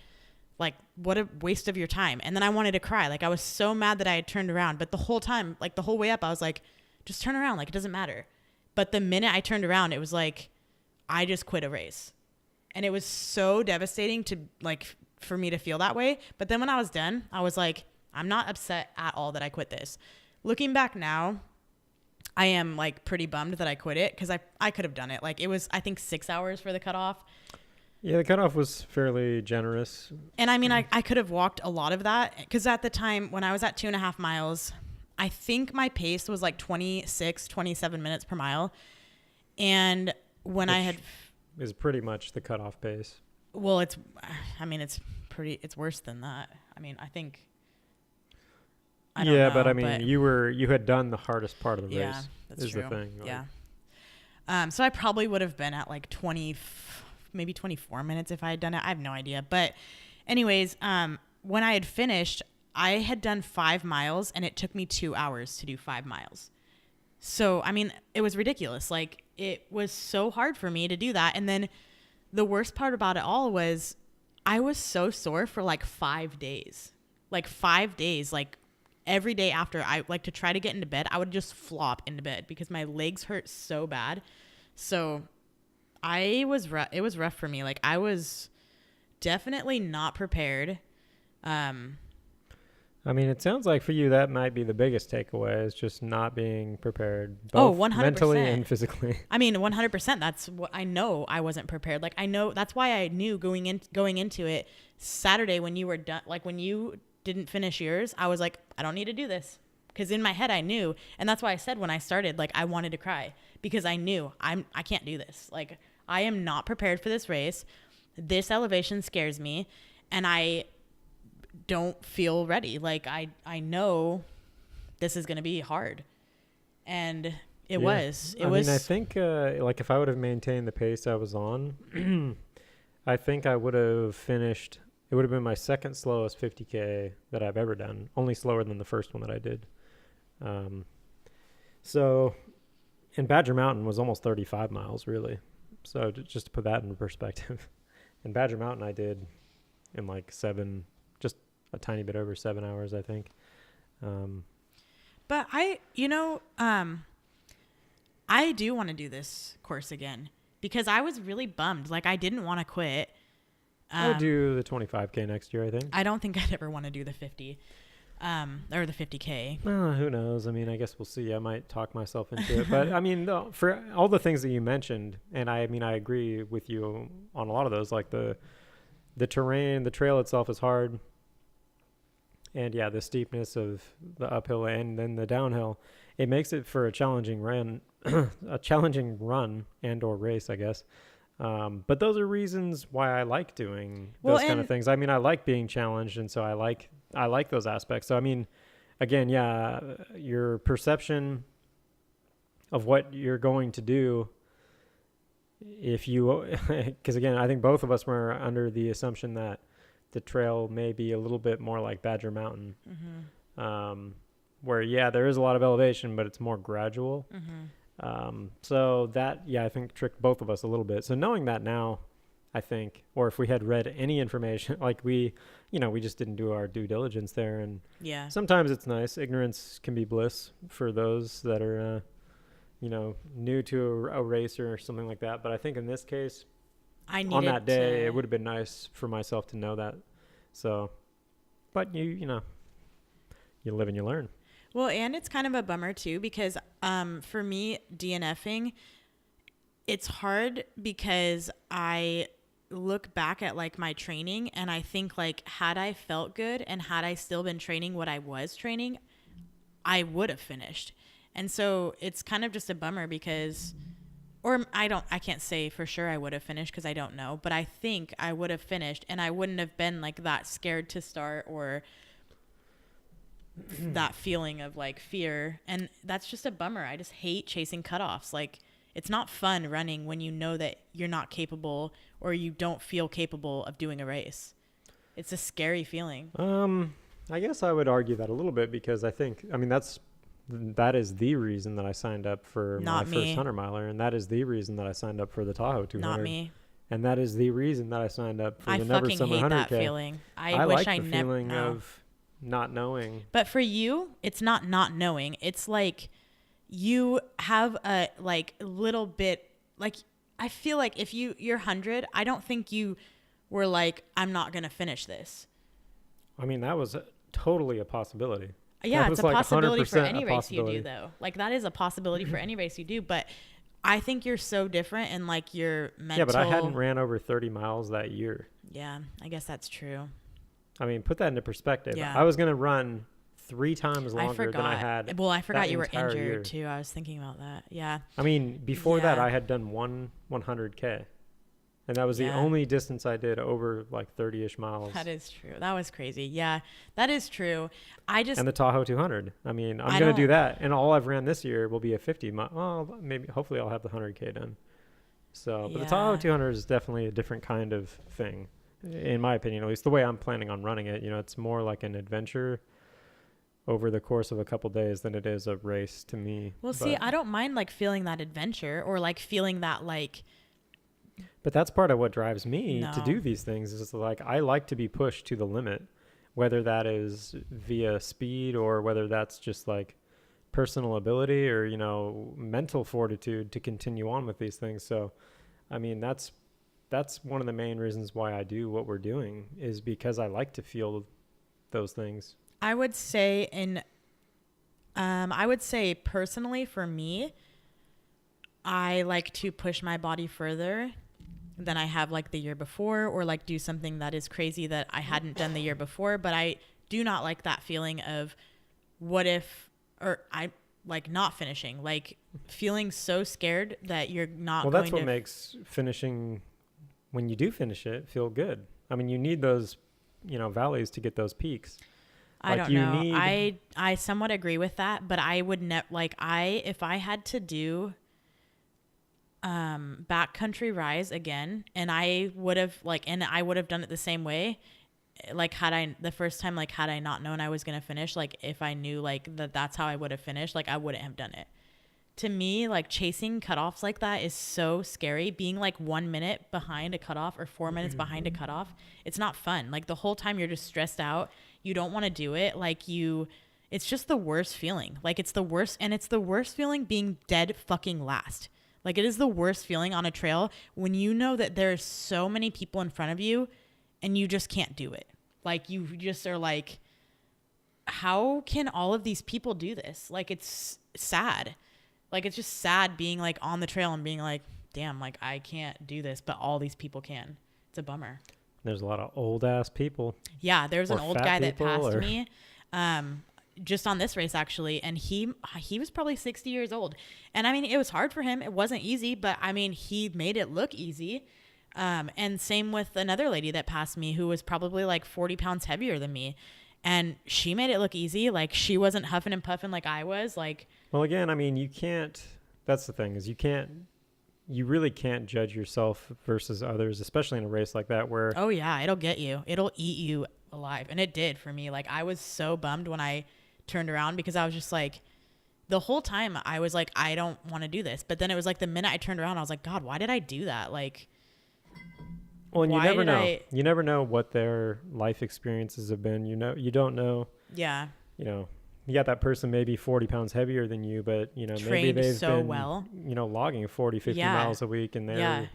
Like, what a waste of your time. And then I wanted to cry. Like, I was so mad that I had turned around. But the whole time, like, the whole way up, I was like, just turn around. Like, it doesn't matter. But the minute I turned around, it was like, I just quit a race. And it was so devastating to, like, for me to feel that way. But then when I was done, I was like, I'm not upset at all that I quit this. Looking back now, I am like pretty bummed that I quit it because I could have done it. Like it was, I think 6 hours for the cutoff. Yeah, the cutoff was fairly generous. And I mean, I could have walked a lot of that because at the time when I was at 2.5 miles, I think my pace was like 26, 27 minutes per mile. And when Which is pretty much the cutoff pace. Well, it's worse than that. I mean, I think. I don't know, but I mean, you had done the hardest part of the yeah, race. That's is true. the thing. Like, yeah. So I probably would have been at like 20, maybe 24 minutes if I had done it. I have no idea. But anyways, when I had finished, I had done 5 miles and it took me 2 hours to do 5 miles. So, I mean, it was ridiculous. Like it was so hard for me to do that. And then the worst part about it all was I was so sore for like 5 days. Like 5 days, like every day after I like to try to get into bed, I would just flop into bed because my legs hurt so bad. So it was rough for me. Like I was definitely not prepared. I mean, it sounds like for you that might be the biggest takeaway is just not being prepared, both 100%. mentally and physically. I mean, 100%. That's what I know. I wasn't prepared. Like I know that's why I knew going into it Saturday when you were done, like when you didn't finish yours, I was like, I don't need to do this because in my head I knew, and that's why I said when I started, like I wanted to cry because I knew I can't do this. Like I am not prepared for this race. This elevation scares me, and I don't feel ready. Like I know this is going to be hard, and it was. I mean, I think like if I would have maintained the pace I was on, I think I would have finished. It would have been my second slowest 50K that I've ever done, only slower than the first one that I did. So, and Badger Mountain was almost 35 miles, really. So just to put that in perspective, in Badger Mountain I did in like just a tiny bit over 7 hours, I think. But I do want to do this course again because I was really bummed. Like I didn't want to quit. I'll do the 25K next year, I think. I don't think I'd ever want to do the 50, or the 50K. Well, who knows? I mean, I guess we'll see. I might talk myself into it. But I mean, for all the things that you mentioned, and I mean, I agree with you on a lot of those, like the terrain, the trail itself is hard. And yeah, the steepness of the uphill and then the downhill, it makes it for a challenging run, and or race, I guess. But those are reasons why I like doing those kind of things. I mean, I like being challenged, and so I like those aspects. So I mean, again, yeah, your perception of what you're going to do, if you, because again, I think both of us were under the assumption that the trail may be a little bit more like Badger Mountain, where yeah, there is a lot of elevation, but it's more gradual. So that, yeah, I think tricked both of us a little bit. So knowing that now, I think, or if we had read any information, like we just didn't do our due diligence there. And yeah, sometimes it's nice. Ignorance can be bliss for those that are, new to a race or something like that. But I think in this case, on that day, it would have been nice for myself to know that. So, but you live and you learn. Well, and it's kind of a bummer too, because for me, DNFing, it's hard because I look back at like my training and I think like, had I felt good and had I still been training what I was training, I would have finished. And so it's kind of just a bummer because, or I can't say for sure I would have finished because I don't know, but I think I would have finished and I wouldn't have been like that scared to start or that feeling of like fear. And that's just a bummer. I just hate chasing cutoffs. Like it's not fun running when you know that you're not capable or you don't feel capable of doing a race. It's a scary feeling. I guess I would argue that a little bit because I mean that is the reason that I signed up for my first 100 miler, and that is the reason that I signed up for the Tahoe 200. Not me. And that is the reason that I signed up for the Never fucking Summer hate 100K. that feeling. I wish like I the never feeling of not knowing. But for you, it's not knowing. It's like you have a like little bit, like I feel like if you're 100, I don't think you were like, I'm not going to finish this. I mean, that was totally a possibility. Yeah, That it's was a like possibility for 100% any a race you do, possibility. though. Like, that is a possibility for any race you do. But I think you're so different in, like, your mental. Yeah, but I hadn't ran over 30 miles that year. Yeah, I guess that's true. I mean, put that into perspective. Yeah. I was going to run 3 times I longer than I had. Well, I forgot that you were entire injured, year. too. I was thinking about that. Yeah. I mean, before that, Yeah. I had done 100K. And that was the Yeah. only distance I did over like 30-ish miles. That is true. That was crazy. Yeah, that is true. I just And the Tahoe 200. I mean, I'm I going to do don't- that. And all I've ran this year will be a 50 mile. Well, maybe, hopefully I'll have the 100K done. So, but the Tahoe Yeah. 200 is definitely a different kind of thing, in my opinion, at least the way I'm planning on running it. You know, it's more like an adventure over the course of a couple days than it is a race to me. Well, see, I don't mind like feeling that adventure or like feeling that like But that's part of what drives me to No. do these things is like I like to be pushed to the limit, whether that is via speed or whether that's just like personal ability or, you know, mental fortitude to continue on with these things. So, I mean, that's one of the main reasons why I do what we're doing is because I like to feel those things. I would say personally for me, I like to push my body further than I have like the year before or like do something that is crazy that I hadn't done the year before. But I do not like that feeling of what if, or I like not finishing, like feeling so scared that you're not Well, going that's what to makes finishing, when you do finish it, feel good. I mean, you need those, you know, valleys to get those peaks. I Like, don't you know. need- I somewhat agree with that, but I would if I had to do backcountry rise again, and I would have done it the same way, like had I not known I was going to finish, like if I knew like that's how I would have finished, like I wouldn't have done it. To me, like chasing cutoffs like that is so scary. Being like 1 minute behind a cutoff or 4 minutes behind a cutoff, it's not fun. Like the whole time you're just stressed out. You don't want to do it. It's just the worst feeling. Like it's the worst. And it's the worst feeling being dead fucking last. Like it is the worst feeling on a trail when you know that there's so many people in front of you and you just can't do it. Like you just are like, how can all of these people do this? Like it's sad. Like it's just sad being like on the trail and being like, damn, like I can't do this, but all these people can. It's a bummer. There's a lot of old ass people. Yeah, there's an Or old fat guy that people, passed or- me just on this race actually, and he was probably 60 years old. And I mean, it was hard for him. It wasn't easy, but I mean, he made it look easy. And same with another lady that passed me who was probably like 40 pounds heavier than me. And she made it look easy. Like she wasn't huffing and puffing like I was. Like, Well, again, I mean, you can't, that's the thing is you really can't judge yourself versus others, especially in a race like that where, oh yeah, it'll get you. It'll eat you alive. And it did for me. Like I was so bummed when I turned around because I was just like, the whole time I was like, I don't want to do this. But then it was like the minute I turned around, I was like, God, why did I do that? Like, well, and you why never did know. You never know what their life experiences have been. You know, you don't know, yeah, you know, you got that person maybe 40 pounds heavier than you, but, you know, maybe trained they've so been, well. you know, logging 40, 50 Yeah. miles a week and Yeah.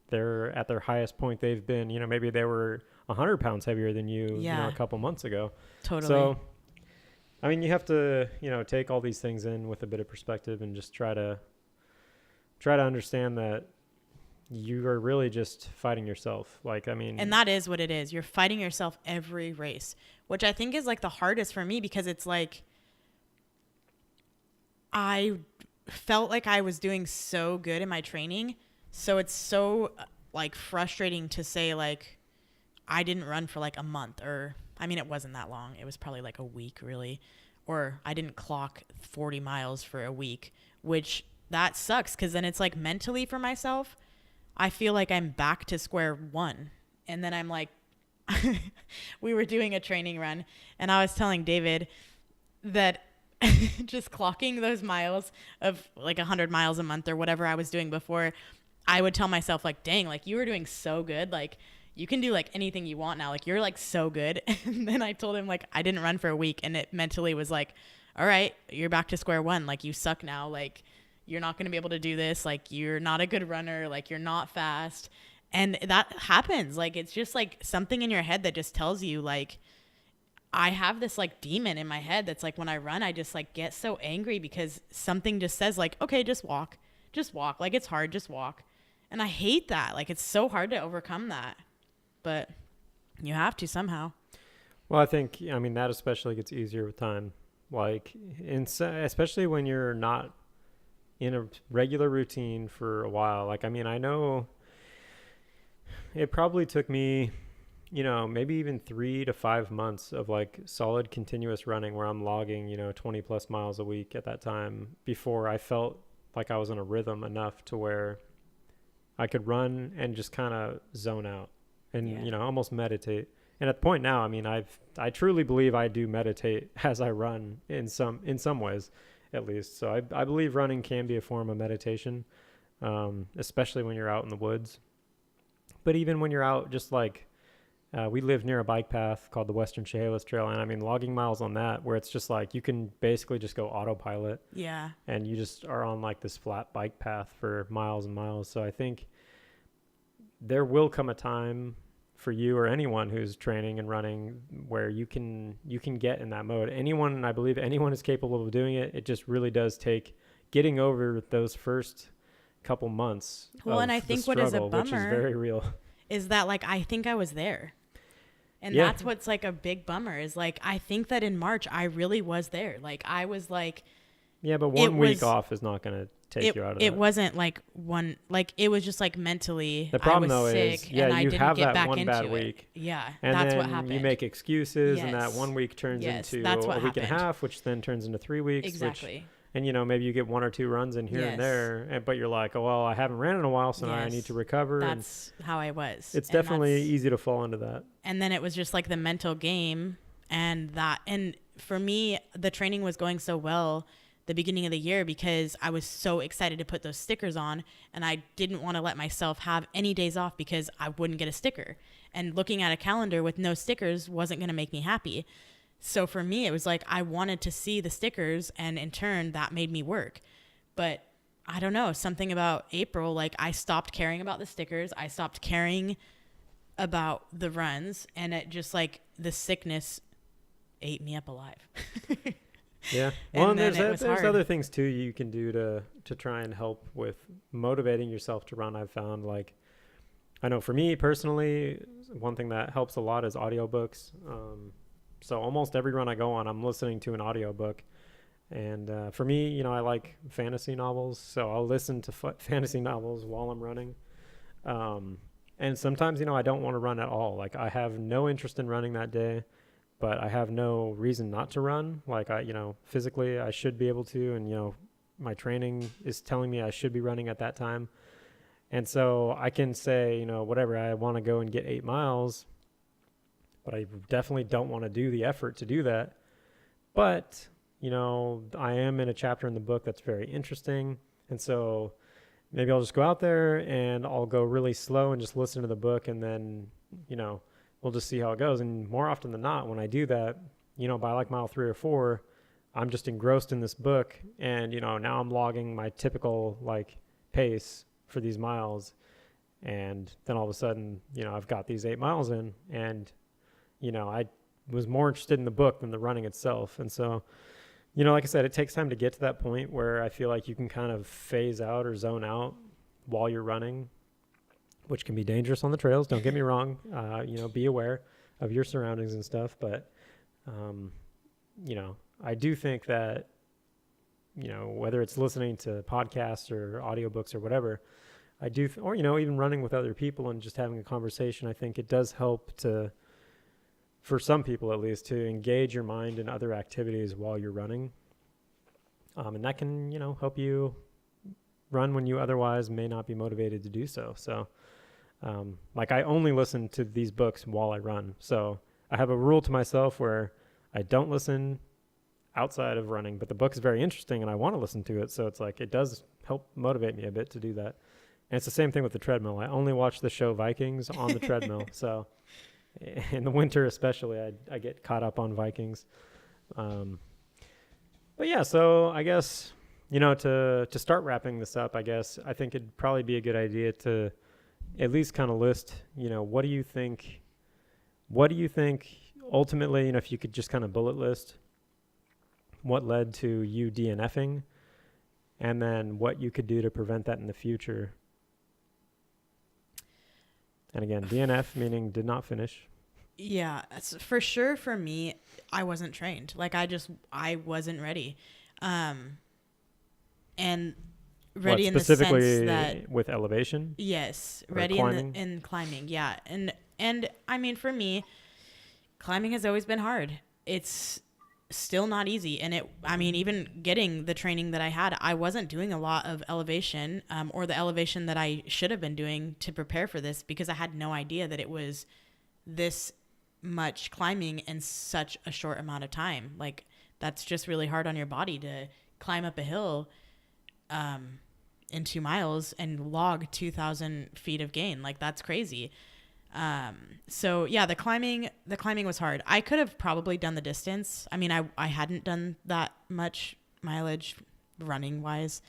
they're at their highest point they've been, you know, maybe they were 100 pounds heavier than you, you know, Yeah. a couple months ago. Totally. So, I mean, you have to, you know, take all these things in with a bit of perspective and just try to understand that you are really just fighting yourself. Like, I mean, And that is what it is. You're fighting yourself every race, which I think is like the hardest for me because it's like I felt like I was doing so good in my training. So it's so like frustrating to say like I didn't run for like a month, or I mean, it wasn't that long. It was probably like a week really, or I didn't clock 40 miles for a week, which that sucks. Cause then it's like mentally for myself, I feel like I'm back to square one. And then I'm like, we were doing a training run and I was telling David that just clocking those miles of like 100 miles a month or whatever I was doing before, I would tell myself like, dang, like you were doing so good. Like you can do like anything you want now. Like you're like so good. And then I told him like, I didn't run for a week, and it mentally was like, all right, you're back to square one. Like you suck now. Like you're not going to be able to do this. Like you're not a good runner. Like you're not fast. And that happens. Like, it's just like something in your head that just tells you like, I have this like demon in my head that's like when I run, I just like get so angry because something just says like, okay, just walk. Like it's hard, just walk. And I hate that. Like it's so hard to overcome that. But you have to somehow. Well, I think, I mean, that especially gets easier with time. Like, especially when you're not in a regular routine for a while. Like, I mean, I know it probably took me, maybe even 3 to 5 months of like solid continuous running where I'm logging, 20 plus miles a week at that time before I felt like I was in a rhythm enough to where I could run and just kind of zone out and, almost meditate. And at the point now, I mean, I truly believe I do meditate as I run in some ways, at least. So I believe running can be a form of meditation, especially when you're out in the woods. But even when you're out, just like we live near a bike path called the Western Chehalis Trail, and I mean logging miles on that, where it's just like you can basically just go autopilot. Yeah. And you just are on like this flat bike path for miles and miles. So I think there will come a time for you or anyone who's training and running where you can get in that mode. I believe anyone is capable of doing it. It just really does take getting over those first couple months. Well, and I think what is a bummer, which is very real, is that like I think I was there. And that's what's like a big bummer is like I think that in March I really was there. Like I was like, yeah, but one week off is not going to take you out of it. It wasn't like it was just like mentally. The problem I was though sick is, and I you didn't have get that back one into bad it. week. Yeah, and that's then what happened. You make excuses, and that Yes. 1 week turns into that's what a week and a happened. half, which then turns into 3 weeks. Exactly. And maybe you get 1 or 2 runs in here and there, but you're like, oh well, I haven't ran in a while, so now I need to recover. That's how I was. It's definitely easy to fall into that. And then it was just like the mental game, and for me, the training was going so well the beginning of the year because I was so excited to put those stickers on, and I didn't want to let myself have any days off because I wouldn't get a sticker. And looking at a calendar with no stickers wasn't going to make me happy. So for me, it was like I wanted to see the stickers, and in turn, that made me work. But I don't know, something about April, like I stopped caring about the stickers. I stopped caring about the runs, and it just like the sickness ate me up alive. Yeah. Well, and there's hard. other things too you can do to try and help with motivating yourself to run. I've found, like, I know for me personally, one thing that helps a lot is audiobooks. So almost every run I go on, I'm listening to an audiobook. And for me, I like fantasy novels, so I'll listen to fantasy novels while I'm running. And sometimes, I don't want to run at all. Like, I have no interest in running that day, but I have no reason not to run. Like, physically I should be able to, and, my training is telling me I should be running at that time. And so I can say, whatever, I want to go and get 8 miles, but I definitely don't want to do the effort to do that. But, I am in a chapter in the book that's very interesting. And so maybe I'll just go out there and I'll go really slow and just listen to the book. And then, we'll just see how it goes. And more often than not, when I do that, by like mile 3 or 4, I'm just engrossed in this book. And, now I'm logging my typical like pace for these miles. And then all of a sudden, I've got these 8 miles in, and, I was more interested in the book than the running itself. And so, like I said, it takes time to get to that point where I feel like you can kind of phase out or zone out while you're running, which can be dangerous on the trails. Don't get me wrong. Be aware of your surroundings and stuff. But, I do think that, whether it's listening to podcasts or audiobooks or whatever, or, even running with other people and just having a conversation, I think it does help for some people at least, to engage your mind in other activities while you're running. And that can, help you run when you otherwise may not be motivated to do so. So, like, I only listen to these books while I run. So I have a rule to myself where I don't listen outside of running, but the book is very interesting and I want to listen to it. So it's like, it does help motivate me a bit to do that. And it's the same thing with the treadmill. I only watch the show Vikings on the treadmill. So in the winter especially, I get caught up on Vikings. But yeah, so I guess, to start wrapping this up, I guess I think it'd probably be a good idea to at least kind of list, what do you think ultimately, you know, if you could just kind of bullet list what led to you DNFing and then what you could do to prevent that in the future. And again, DNF meaning did not finish. Yeah, for sure. For me, I wasn't trained. Like I wasn't ready. And ready in the sense that with elevation. Yes, or ready climbing? in climbing. Yeah, and I mean, for me, climbing has always been hard. It's still not easy, and even getting the training that I had, I wasn't doing a lot of elevation, or the elevation that I should have been doing to prepare for this, because I had no idea that it was this much climbing in such a short amount of time. Like, that's just really hard on your body to climb up a hill in 2 miles and log 2,000 feet of gain. Like, that's crazy. So yeah, the climbing was hard. I could have probably done the distance. I mean, I hadn't done that much mileage running wise,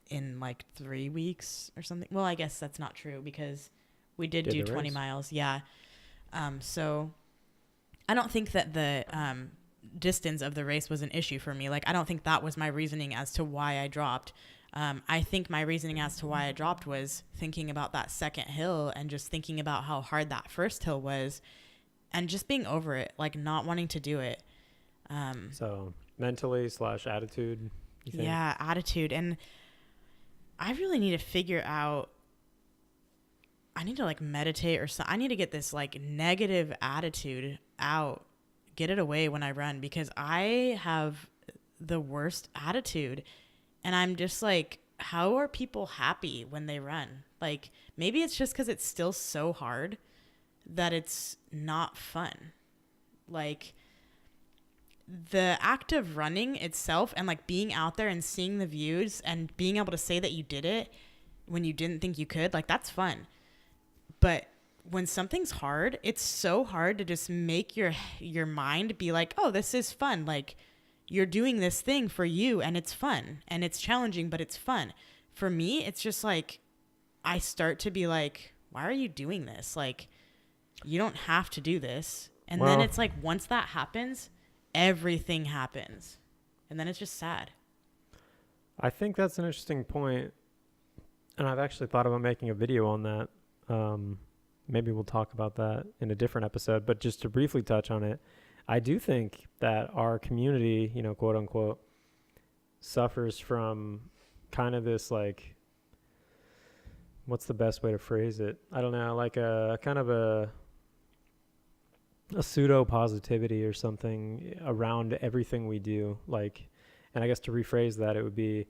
in like 3 weeks or something. Well, I guess that's not true, because we did do 20 race. miles. Yeah. So I don't think that the, distance of the race was an issue for me. Like, I don't think that was my reasoning as to why I dropped. I think my reasoning as to why I dropped was thinking about that second hill and just thinking about how hard that first hill was and just being over it, like not wanting to do it. So mentally / attitude, you think? Yeah, attitude. And I really need to figure out, I need to like meditate or something. I need to get this like negative attitude out, get it away when I run, because I have the worst attitude. And I'm just like, how are people happy when they run? Like, maybe it's just because it's still so hard that it's not fun. Like, the act of running itself and like being out there and seeing the views and being able to say that you did it when you didn't think you could, like, that's fun. But when something's hard, it's so hard to just make your mind be like, oh, this is fun. Like, you're doing this thing for you and it's fun and it's challenging, but it's fun. For me, it's just like, I start to be like, why are you doing this? Like, you don't have to do this. And then it's like, once that happens, everything happens. And then it's just sad. I think that's an interesting point. And I've actually thought about making a video on that. Maybe we'll talk about that in a different episode, but just to briefly touch on it, I do think that our community, you know, quote unquote, suffers from kind of this, like, what's the best way to phrase it? I don't know, like a kind of a pseudo positivity or something around everything we do. Like, and I guess to rephrase that, it would be,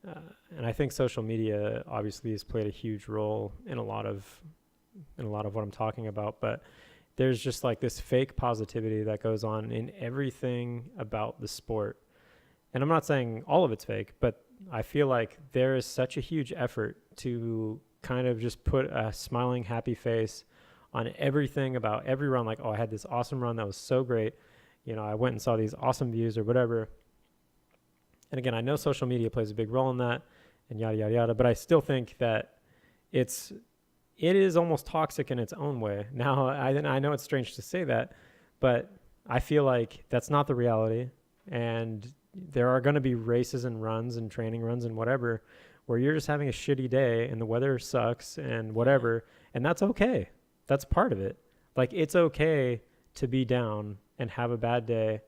and I think social media obviously has played a huge role in a lot of what I'm talking about, but there's just like this fake positivity that goes on in everything about the sport. And I'm not saying all of it's fake, but I feel like there is such a huge effort to kind of just put a smiling, happy face on everything about every run. Like, oh, I had this awesome run that was so great. You know, I went and saw these awesome views or whatever. And again, I know social media plays a big role in that and yada, yada, yada, but I still think that it is almost toxic in its own way. Now, I know it's strange to say that, but I feel like that's not the reality. And there are going to be races and runs and training runs and whatever where you're just having a shitty day and the weather sucks and whatever. And that's okay. That's part of it. Like, it's okay to be down and have a bad day.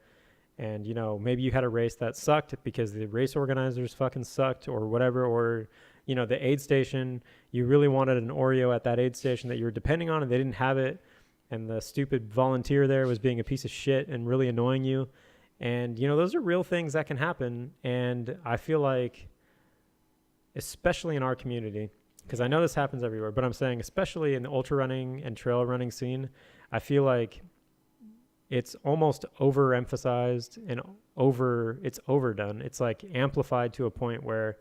And, you know, maybe you had a race that sucked because the race organizers fucking sucked or whatever, or, you know, the aid station, you really wanted an Oreo at that aid station that you were depending on and they didn't have it. And the stupid volunteer there was being a piece of shit and really annoying you. And, you know, those are real things that can happen. And I feel like, especially in our community, because I know this happens everywhere, but I'm saying especially in the ultra running and trail running scene, I feel like it's almost overemphasized and it's overdone. It's like amplified to a point where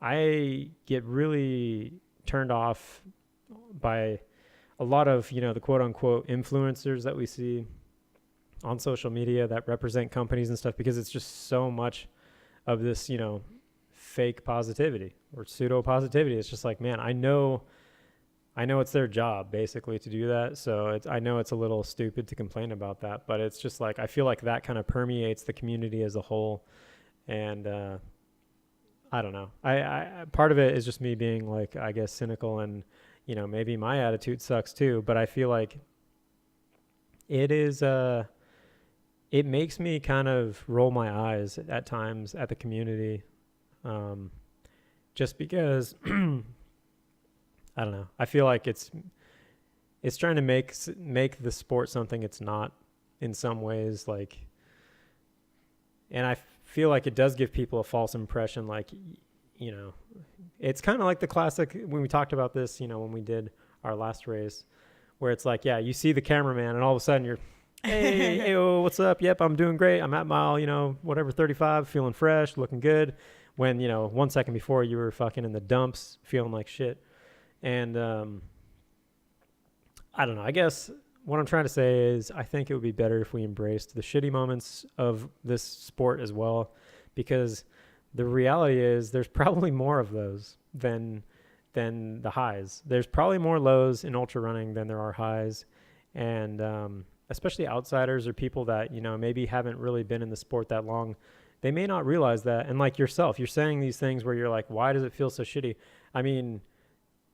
I get really turned off by a lot of, you know, the quote unquote influencers that we see on social media that represent companies and stuff, because it's just so much of this, you know, fake positivity or pseudo positivity. It's just like, man, I know I know it's their job basically to do that. So I know it's a little stupid to complain about that, but it's just like, I feel like that kind of permeates the community as a whole. And, I don't know. I part of it is just me being like, I guess, cynical, and, you know, maybe my attitude sucks too, but I feel like it is, it makes me kind of roll my eyes at times at the community. Just because, I don't know. I feel like it's trying to make the sport something it's not in some ways, like, and I feel like it does give people a false impression, like, you know, it's kind of like the classic when we talked about this, you know, when we did our last race, where it's like, yeah, you see the cameraman and all of a sudden you're, hey, oh, what's up? Yep, I'm doing great. I'm at mile, you know, whatever, 35, feeling fresh, looking good. When, you know, 1 second before you were fucking in the dumps, feeling like shit. And I don't know. I guess what I'm trying to say is I think it would be better if we embraced the shitty moments of this sport as well, because the reality is there's probably more of those than the highs. There's probably more lows in ultra running than there are highs. And especially outsiders or people that, you know, maybe haven't really been in the sport that long, they may not realize that. And like yourself, you're saying these things where you're like, why does it feel so shitty? I mean,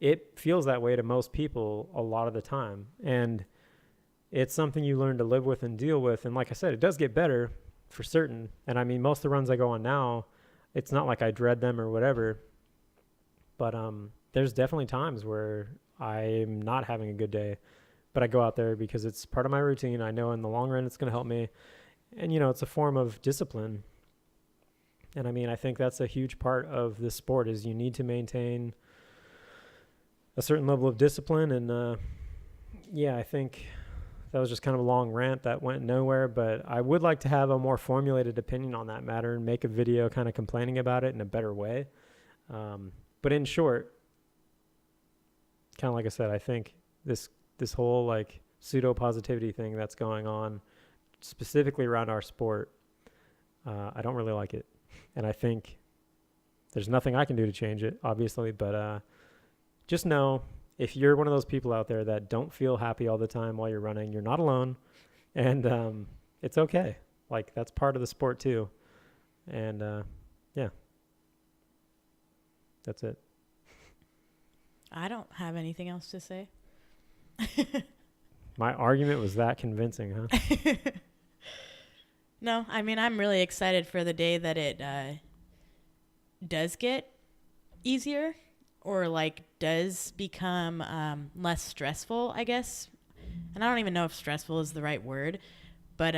it feels that way to most people a lot of the time. And it's something you learn to live with and deal with. And like I said, it does get better for certain. And I mean, most of the runs I go on now, it's not like I dread them or whatever. But there's definitely times where I'm not having a good day. But I go out there because it's part of my routine. I know in the long run it's going to help me. And, you know, it's a form of discipline. And I mean, I think that's a huge part of this sport is you need to maintain a certain level of discipline. And yeah, I think that was just kind of a long rant that went nowhere, but I would like to have a more formulated opinion on that matter and make a video kind of complaining about it in a better way. But in short, kind of like I said, I think this whole like pseudo positivity thing that's going on specifically around our sport, I don't really like it. And I think there's nothing I can do to change it, obviously, but just know if you're one of those people out there that don't feel happy all the time while you're running, you're not alone. And it's okay. Like, that's part of the sport too. And yeah, that's it. I don't have anything else to say. My argument was that convincing, huh? No, I mean, I'm really excited for the day that it does get easier or like does become less stressful, I guess. And I don't even know if stressful is the right word, but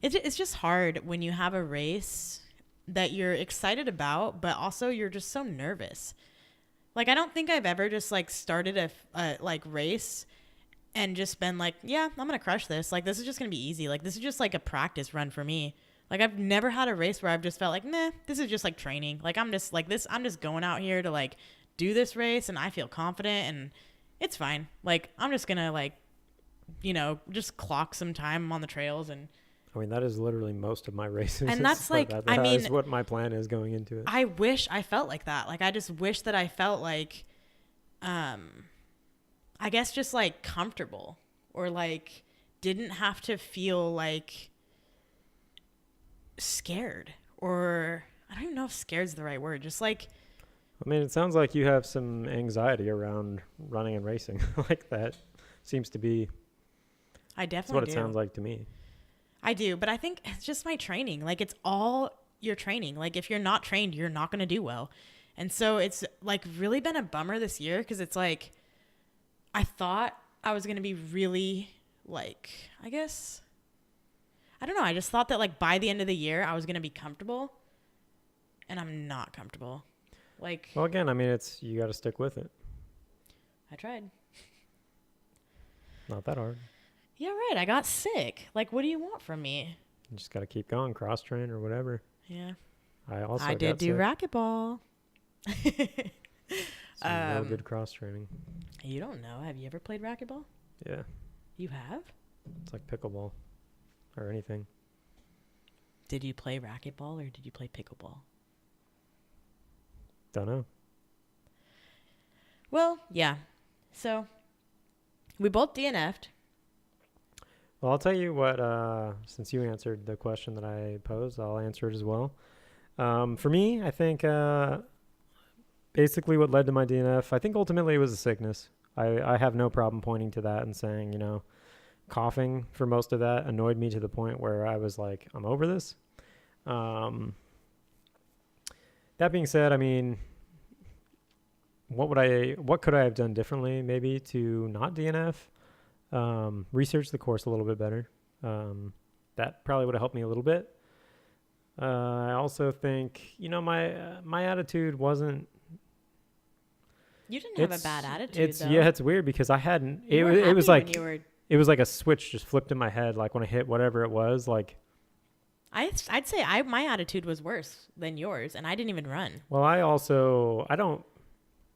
it's just hard when you have a race that you're excited about, but also you're just so nervous. Like, I don't think I've ever just like started a like race and just been like, yeah, I'm going to crush this. Like, this is just going to be easy. Like, this is just like a practice run for me. Like, I've never had a race where I've just felt like, nah, this is just like training. Like, I'm just like this. I'm just going out here to like do this race and I feel confident and it's fine. Like, I'm just going to like, you know, just clock some time on the trails. And I mean, that is literally most of my races. And that's like, I mean, is what my plan is going into it. I wish I felt like that. Like, I just wish that I felt like, I guess just like comfortable or like didn't have to feel like scared, or I don't even know if scared is the right word. Just like, I mean, it sounds like you have some anxiety around running and racing. Like, that seems to be I that's definitely what do. it sounds like to me. I do, but I think it's just my training. Like, it's all your training. Like, if you're not trained, you're not going to do well. And so it's like really been a bummer this year because it's like I thought I was going to be really like, I guess, I don't know. I just thought that like by the end of the year, I was going to be comfortable, and I'm not comfortable. Like, Well, again, I mean, you got to stick with it. I tried. Not that hard. Yeah, right. I got sick. Like, what do you want from me? You just got to keep going, cross train or whatever. Yeah. I did do sick. racquetball. Some real good cross training. You don't know. Have you ever played racquetball? Yeah. You have? It's like pickleball or anything. Did you play racquetball or did you play pickleball? Don't know. Well, yeah. So We both DNF'd. Well, I'll tell you what, since you answered the question that I posed, I'll answer it as well. For me, I think basically what led to my DNF, I think ultimately it was a sickness. I have no problem pointing to that and saying, you know, coughing for most of that annoyed me to the point where I was like, I'm over this. That being said, I mean, what could I have done differently maybe to not DNF? Research the course a little bit better. That probably would have helped me a little bit. I also think, you know, my attitude wasn't. You didn't have a bad attitude, though. Yeah, it's weird because I hadn't. It was like it was like a switch just flipped in my head. Like when I hit whatever it was, like. I'd say my attitude was worse than yours, and I didn't even run. Well, I don't.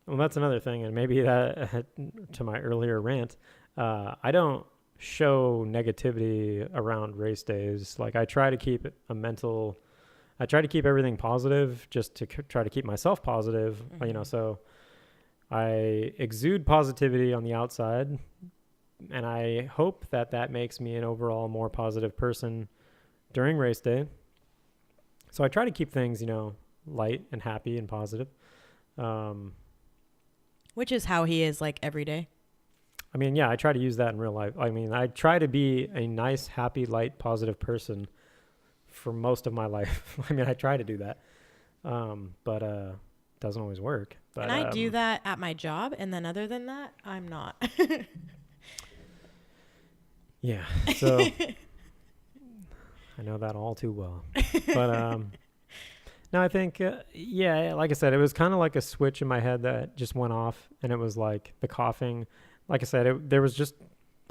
Well, that's another thing, and maybe that to my earlier rant. I don't show negativity around race days. Like I try to keep everything positive just to try to keep myself positive, you know, so I exude positivity on the outside, and I hope that makes me an overall more positive person during race day. So I try to keep things, you know, light and happy and positive. Which is how he is like every day. I mean, yeah, I try to use that in real life. I mean, I try to be a nice, happy, light, positive person for most of my life. I mean, I try to do that. But it doesn't always work. But, and I do that at my job. And then other than that, I'm not. Yeah. So I know that all too well. But no, I think, yeah, like I said, it was kind of like a switch in my head that just went off. And it was like the coughing. Like I said, there was just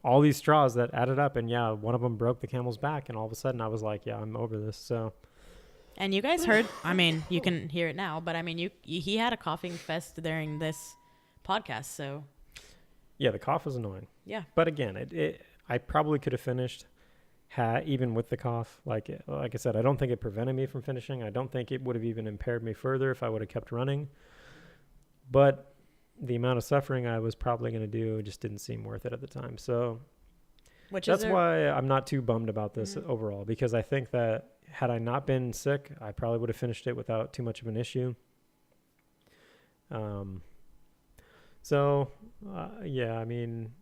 all these straws that added up. And yeah, one of them broke the camel's back. And all of a sudden I was like, yeah, I'm over this. So. And you guys heard, I mean, you can hear it now, but I mean, he had a coughing fest during this podcast. So. Yeah, the cough was annoying. Yeah. But again, I probably could have finished even with the cough. Like I said, I don't think it prevented me from finishing. I don't think it would have even impaired me further if I would have kept running. But the amount of suffering I was probably going to do just didn't seem worth it at the time. So that's why I'm not too bummed about this overall, because I think that had I not been sick, I probably would have finished it without too much of an issue. Yeah, I mean,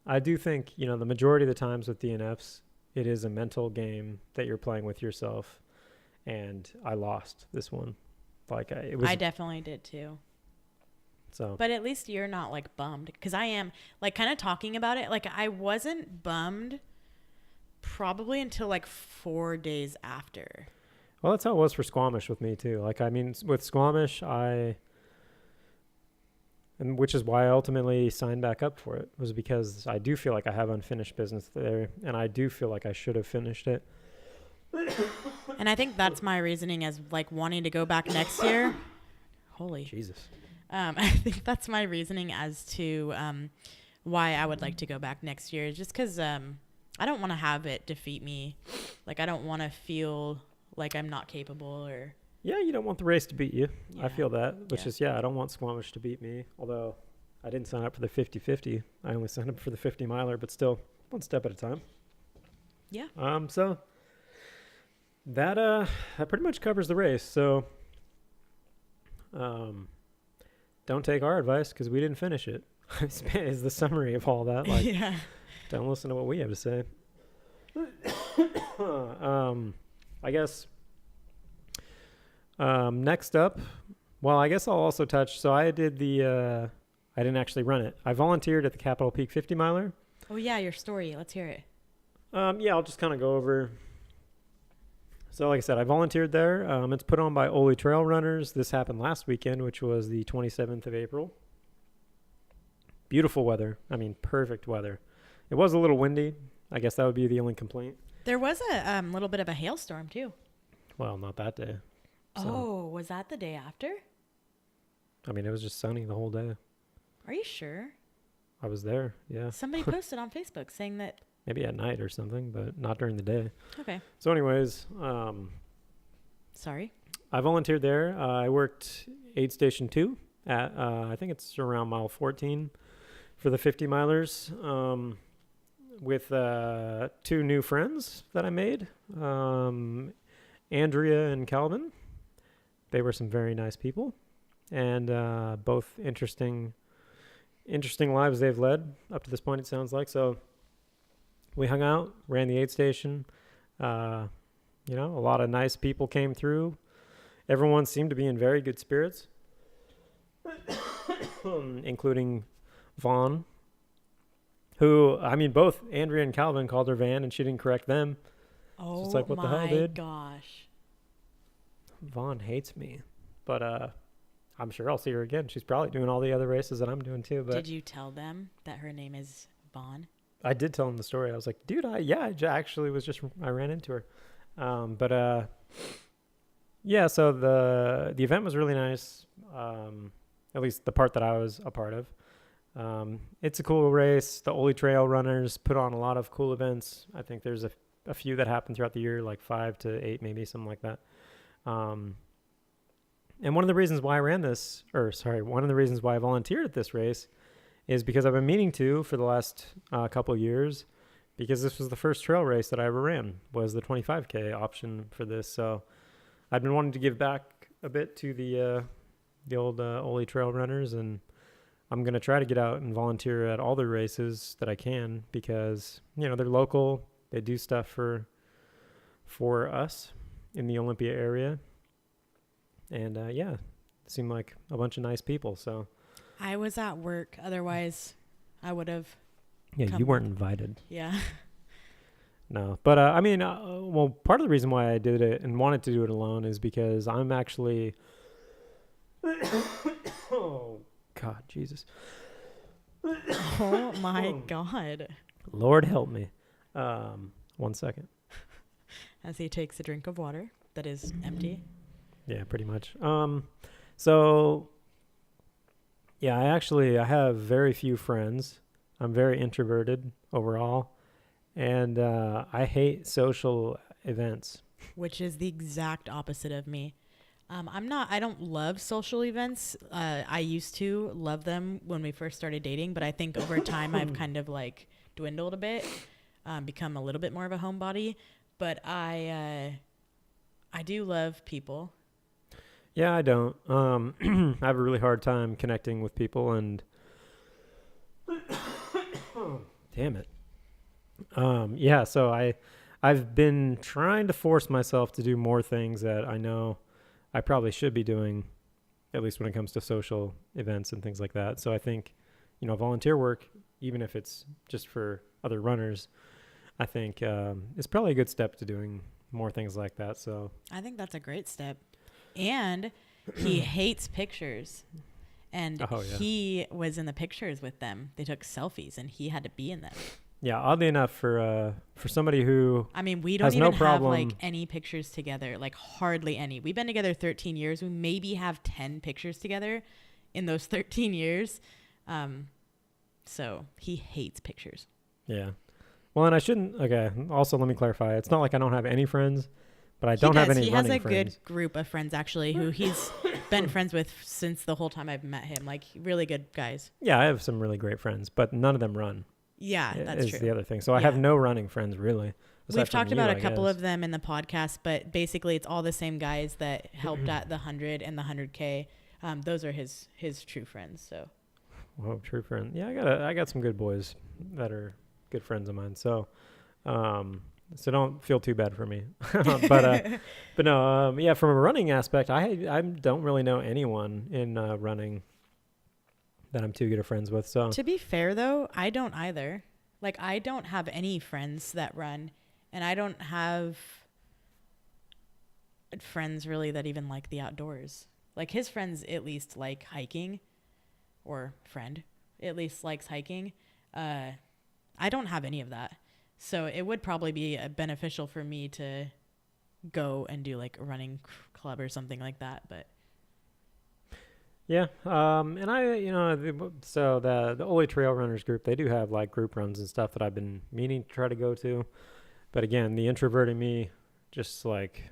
I do think, you know, the majority of the times with DNFs, it is a mental game that you're playing with yourself. And I lost this one. Like I definitely did too. So, but at least you're not like bummed, because I am like kind of talking about it. Like I wasn't bummed probably until like 4 days after. Well, that's how it was for Squamish with me too. Like, I mean, with Squamish, and which is why I ultimately signed back up for it, was because I do feel like I have unfinished business there, and I do feel like I should have finished it. And I think that's my reasoning as like wanting to go back next year. Holy Jesus. I think that's my reasoning as to why I would like to go back next year, just because I don't want to have it defeat me. Like, I don't want to feel like I'm not capable or... Yeah, you don't want the race to beat you. Yeah. I feel that, which is, I don't want Squamish to beat me, although I didn't sign up for the 50-50. I only signed up for the 50-miler, but still, one step at a time. Yeah. So that pretty much covers the race. So don't take our advice because we didn't finish it. Is the summary of all that. Like, yeah. Don't listen to what we have to say. I guess next up, well, I guess I'll also touch. So I did I didn't actually run it. I volunteered at the Capitol Peak 50-miler. Oh, yeah, your story. Let's hear it. Yeah, I'll just kind of go over. So like I said, I volunteered there. It's put on by Ole Trail Runners. This happened last weekend, which was the 27th of April. Beautiful weather. I mean, perfect weather. It was a little windy. I guess that would be the only complaint. There was a little bit of a hailstorm, too. Well, not that day. So. Oh, was that the day after? I mean, it was just sunny the whole day. Are you sure? I was there, yeah. Somebody posted on Facebook saying that... Maybe at night or something, but not during the day. Okay. So anyways... Sorry? I volunteered there. I worked aid station 2 at, I think it's around mile 14 for the 50 milers with 2 new friends that I made, Andrea and Calvin. They were some very nice people, and both interesting lives they've led up to this point, it sounds like. So we hung out, ran the aid station. A lot of nice people came through. Everyone seemed to be in very good spirits, including Vaughn, who, both Andrea and Calvin called her Van, and she didn't correct them. Oh, so it's like, what the hell, dude? Gosh. Vaughn hates me, but I'm sure I'll see her again. She's probably doing all the other races that I'm doing too. But did you tell them that her name is Vaughn? I did tell them the story. I was like, dude, I actually I ran into her. So the event was really nice. At least the part that I was a part of. It's a cool race. The Ole Trail runners put on a lot of cool events. I think there's a few that happen throughout the year, like 5 to 8, maybe something like that. And one of the reasons why one of the reasons why I volunteered at this race is because I've been meaning to for the last couple of years, because this was the first trail race that I ever ran, was the 25K option for this. So I've been wanting to give back a bit to the old Ole Trail runners, and I'm going to try to get out and volunteer at all their races that I can, because, they're local. They do stuff for us in the Olympia area. And, it seemed like a bunch of nice people. So I was at work. Otherwise, I would have. Yeah, you weren't invited. Yeah. No. But, part of the reason why I did it and wanted to do it alone is because I'm actually... Oh, God, Jesus. Oh, my God. Lord help me. 1 second. As he takes a drink of water that is empty. Yeah, pretty much. I have very few friends. I'm very introverted overall, and I hate social events. Which is the exact opposite of me. I don't love social events. I used to love them when we first started dating, but I think over time I've kind of like dwindled a bit, become a little bit more of a homebody, but I do love people. Yeah, I don't. I have a really hard time connecting with people, and damn it. So I've been trying to force myself to do more things that I know I probably should be doing, at least when it comes to social events and things like that. So I think, volunteer work, even if it's just for other runners, I think is probably a good step to doing more things like that. So I think that's a great step. And he hates pictures. And he was in the pictures with them. They took selfies, and he had to be in them. Yeah, oddly enough, for somebody who we don't even have like any pictures together, like hardly any. We've been together 13 years. We maybe have 10 pictures together in those 13 years. So he hates pictures. Yeah. Well, and I shouldn't. Okay. Also, let me clarify. It's not like I don't have any friends, but I don't have any running friends. He has a good group of friends, actually, who he's been friends with since the whole time I've met him. Like, really good guys. Yeah, I have some really great friends, but none of them run. Yeah, that's true. Is the other thing. So I have no running friends, really. We've talked about a couple of them in the podcast, but basically it's all the same guys that helped at the 100 and the 100K. Those are his true friends. So. Well, true friend. Yeah, I got some good boys that are good friends of mine. So, so don't feel too bad for me. but no, from a running aspect, I don't really know anyone in running that I'm too good of friends with. So to be fair though, I don't either. Like, I don't have any friends that run, and I don't have friends really that even like the outdoors. Like, his friends at least like hiking, or friend at least likes hiking. I don't have any of that. So it would probably be beneficial for me to go and do like a running club or something like that. But yeah. And so the Ole Trail Runners group, they do have like group runs and stuff that I've been meaning to try to go to. But again, the introvert in me, just like,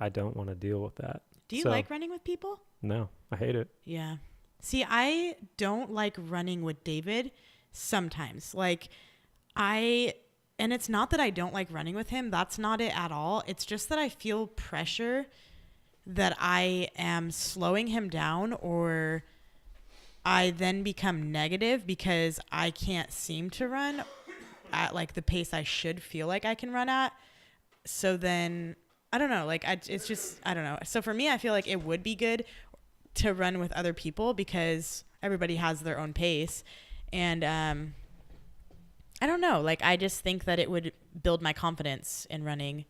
I don't want to deal with that. Do you like running with people? No, I hate it. Yeah. See, I don't like running with David sometimes. And it's not that I don't like running with him. That's not it at all. It's just that I feel pressure that I am slowing him down, or I then become negative because I can't seem to run at like the pace I should feel like I can run at. So then I don't know, it's just, I don't know. So for me, I feel like it would be good to run with other people because everybody has their own pace. And I don't know, I just think that it would build my confidence in running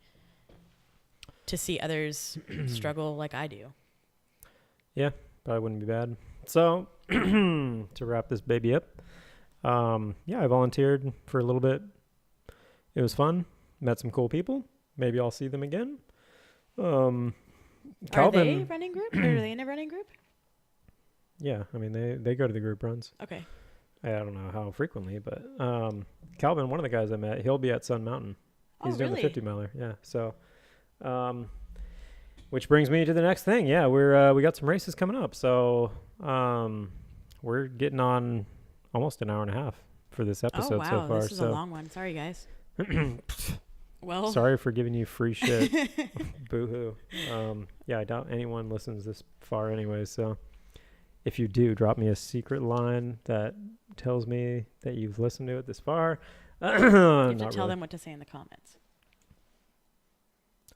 to see others struggle like I do. Yeah, probably wouldn't be bad. So to wrap this baby up, I volunteered for a little bit. It was fun. Met some cool people. Maybe I'll see them again. Calvin, are they running group? Or are they in a running group? Yeah, I mean they go to the group runs. Okay. I don't know how frequently, but Calvin, one of the guys I met, he'll be at Sun Mountain. He's doing the 50 miler. Yeah. So, which brings me to the next thing. Yeah, we got some races coming up. So we're getting on almost an hour and a half for this episode so far. This is a long one. Sorry, guys. Well, sorry for giving you free shit. Boo-hoo. I doubt anyone listens this far anyway. So if you do, drop me a secret line that tells me that you've listened to it this far. You have to tell them what to say in the comments.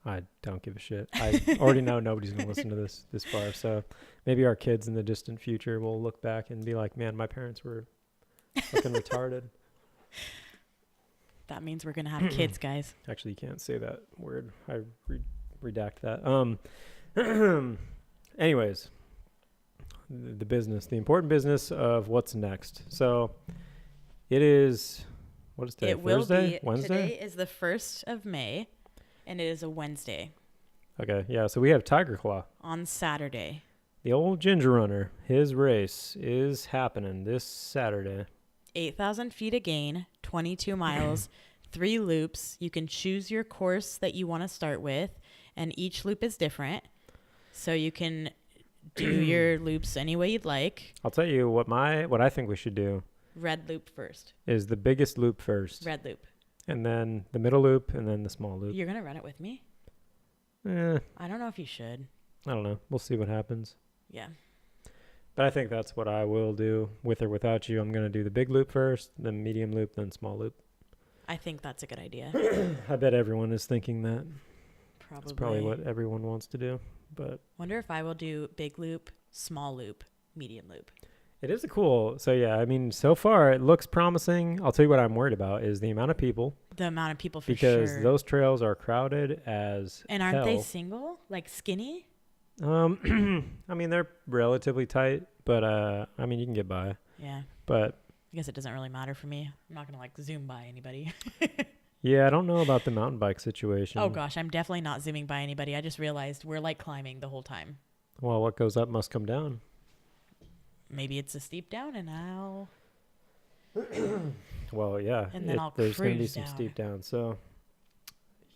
I don't give a shit. I already know nobody's going to listen to this far. So maybe our kids in the distant future will look back and be like, man, my parents were fucking retarded. That means we're going to have kids, guys. Actually, you can't say that word. I redact that. Anyways, the important business of what's next. So it is, what is today? It Thursday? Will be. Wednesday? Today is the 1st of May, and it is a Wednesday. Okay, yeah, so we have Tiger Claw. On Saturday. The old Ginger Runner, his race is happening this Saturday. 8,000 feet again, 22 miles, 3 loops. You can choose your course that you want to start with, and each loop is different. So you can do your loops any way you'd like. I'll tell you what I think we should do. Red loop first. Is the biggest loop first. Red loop. And then the middle loop, and then the small loop. You're going to run it with me? I don't know if you should. I don't know. We'll see what happens. Yeah. But I think that's what I will do, with or without you. I'm going to do the big loop first, then medium loop, then small loop. I think that's a good idea. I bet everyone is thinking that. Probably. It's probably what everyone wants to do. But wonder if I will do big loop, small loop, medium loop. It is a cool. So, yeah, I mean, so far it looks promising. I'll tell you what I'm worried about is the amount of people. The amount of people, for because sure. Because those trails are crowded as And aren't they single? Like skinny? I mean, they're relatively tight, but I mean, you can get by. Yeah. But I guess it doesn't really matter for me. I'm not going to zoom by anybody. Yeah, I don't know about the mountain bike situation. Oh gosh, I'm definitely not zooming by anybody. I just realized we're climbing the whole time. Well, what goes up must come down. Maybe it's a steep down and I'll... Well, yeah. And then there's going to be some steep down. So,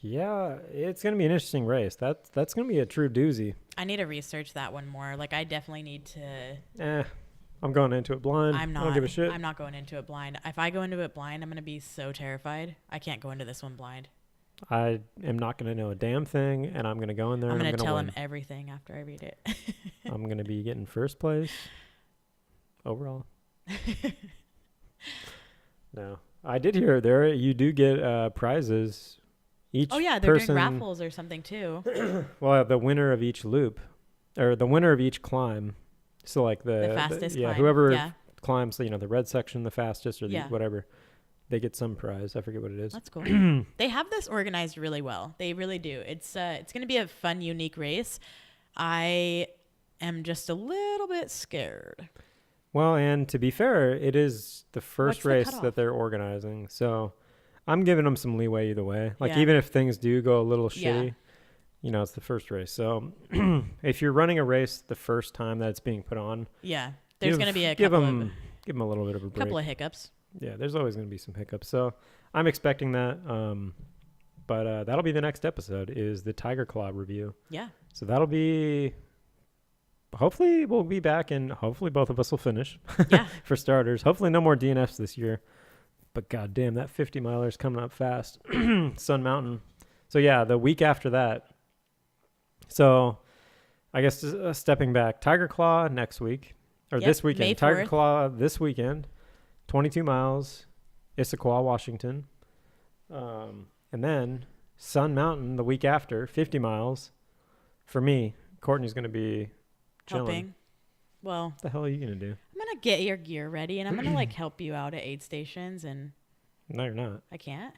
yeah, it's going to be an interesting race. That's going to be a true doozy. I need to research that one more. I definitely need to... I'm going into it blind. I don't give a shit. I'm not going into it blind. If I go into it blind, I'm going to be so terrified. I can't go into this one blind. I am not going to know a damn thing, and I'm going to go in there. I'm going to tell him everything after I read it. I'm going to be getting first place overall. No, I did hear there you do get prizes. Each they're doing raffles or something too. Well, the winner of each loop, or the winner of each climb. So the fastest climb. Whoever climbs, the red section the fastest or the whatever, they get some prize. I forget what it is. That's cool. They have this organized really well. They really do. It's going to be a fun, unique race. I am just a little bit scared. Well, and to be fair, it is the first race that they're organizing. So I'm giving them some leeway either way. Even if things do go a little shitty, it's the first race. So if you're running a race the first time that it's being put on, there's going to be give them a little bit of a break. Couple of hiccups. Yeah, there's always going to be some hiccups. So I'm expecting that. But that'll be the next episode is the Tiger Claw review. Yeah. So that'll be hopefully we'll be back, and hopefully both of us will finish. Yeah. For starters. Hopefully no more DNFs this year. But goddamn, that 50 miler is coming up fast. Sun Mountain. So yeah, the week after that. So I guess stepping back, Tiger Claw next week, or this weekend. May Tiger 4th. Claw this weekend, 22 miles, Issaquah, Washington. And then Sun Mountain the week after, 50 miles. For me, Courtney's going to be chilling. Helping. Well, What the hell are you going to do? I'm going to get your gear ready, and I'm going to, like, help you out at aid stations, and No, you're not. I can't.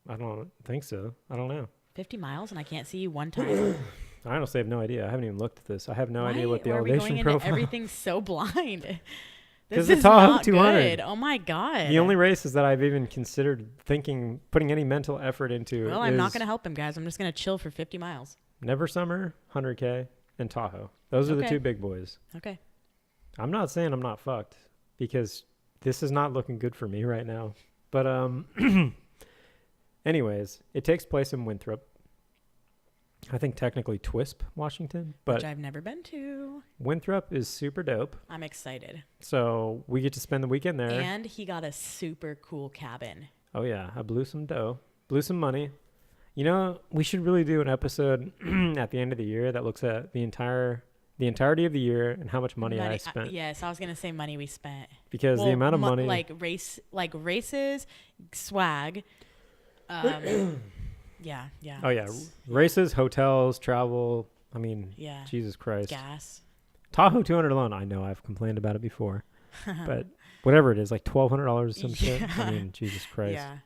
I don't think so. I don't know. 50 miles, and I can't see you one time. I honestly have no idea. I haven't even looked at this. I have no Why idea what the are we elevation going into profile. everything's so blind? 'Cause This the is Tahoe not 200. good. Oh my god. The only races that I've even considered putting any mental effort into Well, I'm not is going to help him, guys. I'm just going to chill for 50 miles. Never Summer, 100K, and Tahoe. Those are the Okay. two big boys. Okay. I'm not saying I'm not fucked, because this is not looking good for me right now. But anyways, it takes place in Winthrop. I think technically Twisp, Washington, but Which I've never been to. Winthrop is super dope. I'm excited. So we get to spend the weekend there. And he got a super cool cabin. Oh yeah, I blew some dough, blew some money. You know, we should really do an episode at the end of the year that looks at the entirety of the year and how much money I spent. Yes, I was going to say money we spent. Because the amount of money, like races, swag. Yeah. oh yeah, races, hotels, travel. I mean, Yeah. Jesus Christ. Gas. Tahoe 200 alone. I know I've complained about it before, but whatever it is, like $1,200 some shit. I mean, Jesus Christ. Yeah.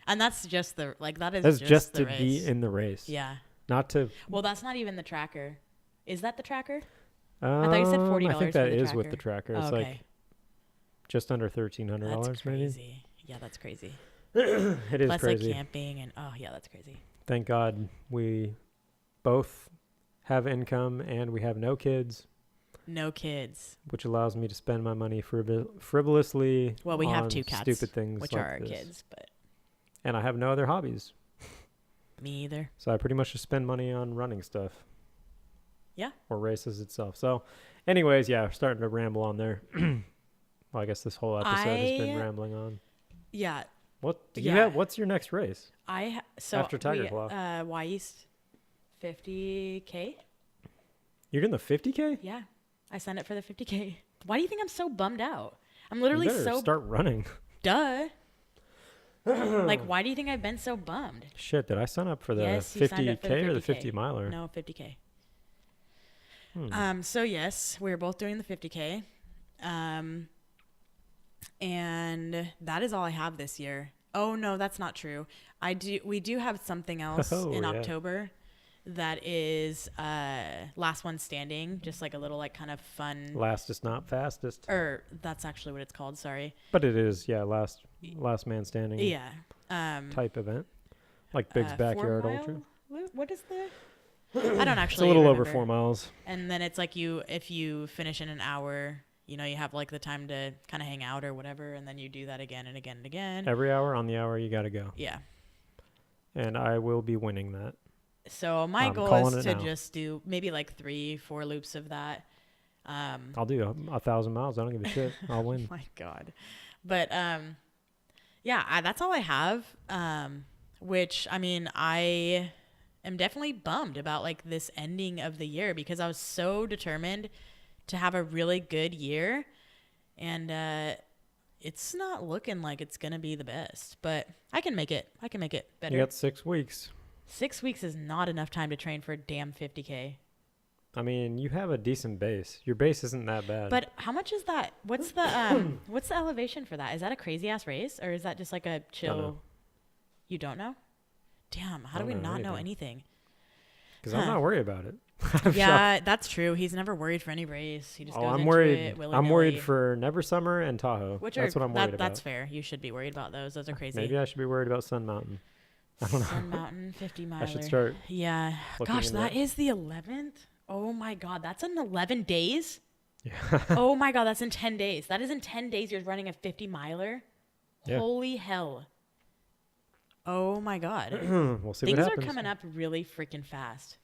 And that's just that is That's just the to race. be in the race. Yeah. Not to. Well, that's not even the tracker. Is that the tracker? I thought you said $40 I think for that the is with tracker. the tracker. Oh, It's okay. like just under $1,300 That's maybe. crazy. Yeah, that's crazy. It is Plus crazy. like camping and yeah, that's crazy. Thank God we both have income and we have no kids, No kids. which allows me to spend my money frivolously. Well, we have on 2 cats, stupid things, which like are our this. kids, but And I have no other hobbies, me either. so I pretty much just spend money on running stuff. Yeah. Or races itself. So, anyways, yeah, starting to ramble on there. Well, I guess this whole episode has been rambling on. Yeah. What do you Yeah. have? What's your next race? So After Tiger Claw. Y East 50K. You're doing the 50K? Yeah. I signed up for the 50K. Why do you think I'm so bummed out? I'm You literally better so start running. duh. Like, why do you think I've been so bummed? Shit, did I sign up for the Yes, you signed up for the 50K or the 50K. 50 miler? No, 50K. Hmm. So yes, we were both doing the 50K. And that is all I have this year. Oh no, that's not true. We do have something else in yeah. October that is last one standing, just like a little like kind of fun Lastest, not fastest. or that's actually what it's called, sorry. But it is, yeah, last man standing Yeah. type event. Like Big's Backyard 4 Ultra. mile? What is the I don't actually It's a little over remember. 4 miles. And then it's like if you finish in an hour, you know, you have like the time to kind of hang out or whatever, and then you do that again and again and again. Every hour on the hour, you got to go. Yeah. And I will be winning that. So my I'm goal calling is it to now. just do maybe like 3-4 loops of that. I'll do 1,000 miles. I don't give a shit. I'll win. My God. But yeah, that's all I have. Which I mean, I am definitely bummed about like this ending of the year because I was so determined to have a really good year, and it's not looking like it's gonna be the best. But I can make it. I can make it better. You got 6 weeks. 6 weeks is not enough time to train for a damn 50K. I mean, you have a decent base. Your base isn't that bad. But how much is that? What's the elevation for that? Is that a crazy ass race or is that just like a chill? know. You don't know? Damn, how I do we don't know not know anything. anything? Because I'm not worried about it. I'm Yeah, that's true. He's never worried for any race. He just goes I'm into worried. it willy-nilly. I'm worried for Never Summer and Tahoe. Which that's are, what I'm worried about. That's fair. You should be worried about those. Those are crazy. Maybe I should be worried about Sun Mountain. I don't know. Sun Mountain 50 miler. I should start. Yeah. looking Gosh, into that that. is the 11th. Oh my God, that's in 11 days. Yeah. Oh my God, that's in 10 days. That is in 10 days. You're running a 50 miler. Yeah. Holy hell. Oh my God. We'll see Things what are happens. coming up really freaking fast.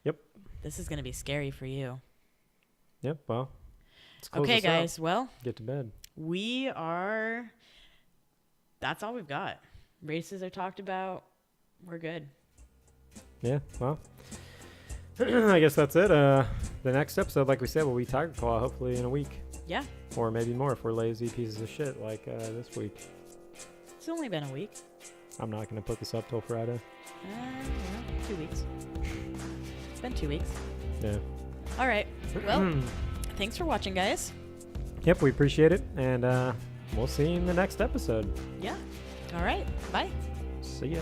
Yep. This is going to be scary for you. Yep. Well, let's close Okay, this out. guys. Well, Get to bed. That's all we've got. Races are talked about. We're good. Yeah. Well, I guess that's it. The next episode, like we said, will be Tiger Claw, hopefully in a week. Yeah. Or maybe more if we're lazy pieces of shit like this week. It's only been a week. I'm not going to put this up till Friday. 2 weeks. It's been 2 weeks. Yeah. All right. Well, thanks for watching, guys. Yep, we appreciate it. And we'll see you in the next episode. Yeah. All right. Bye. See ya.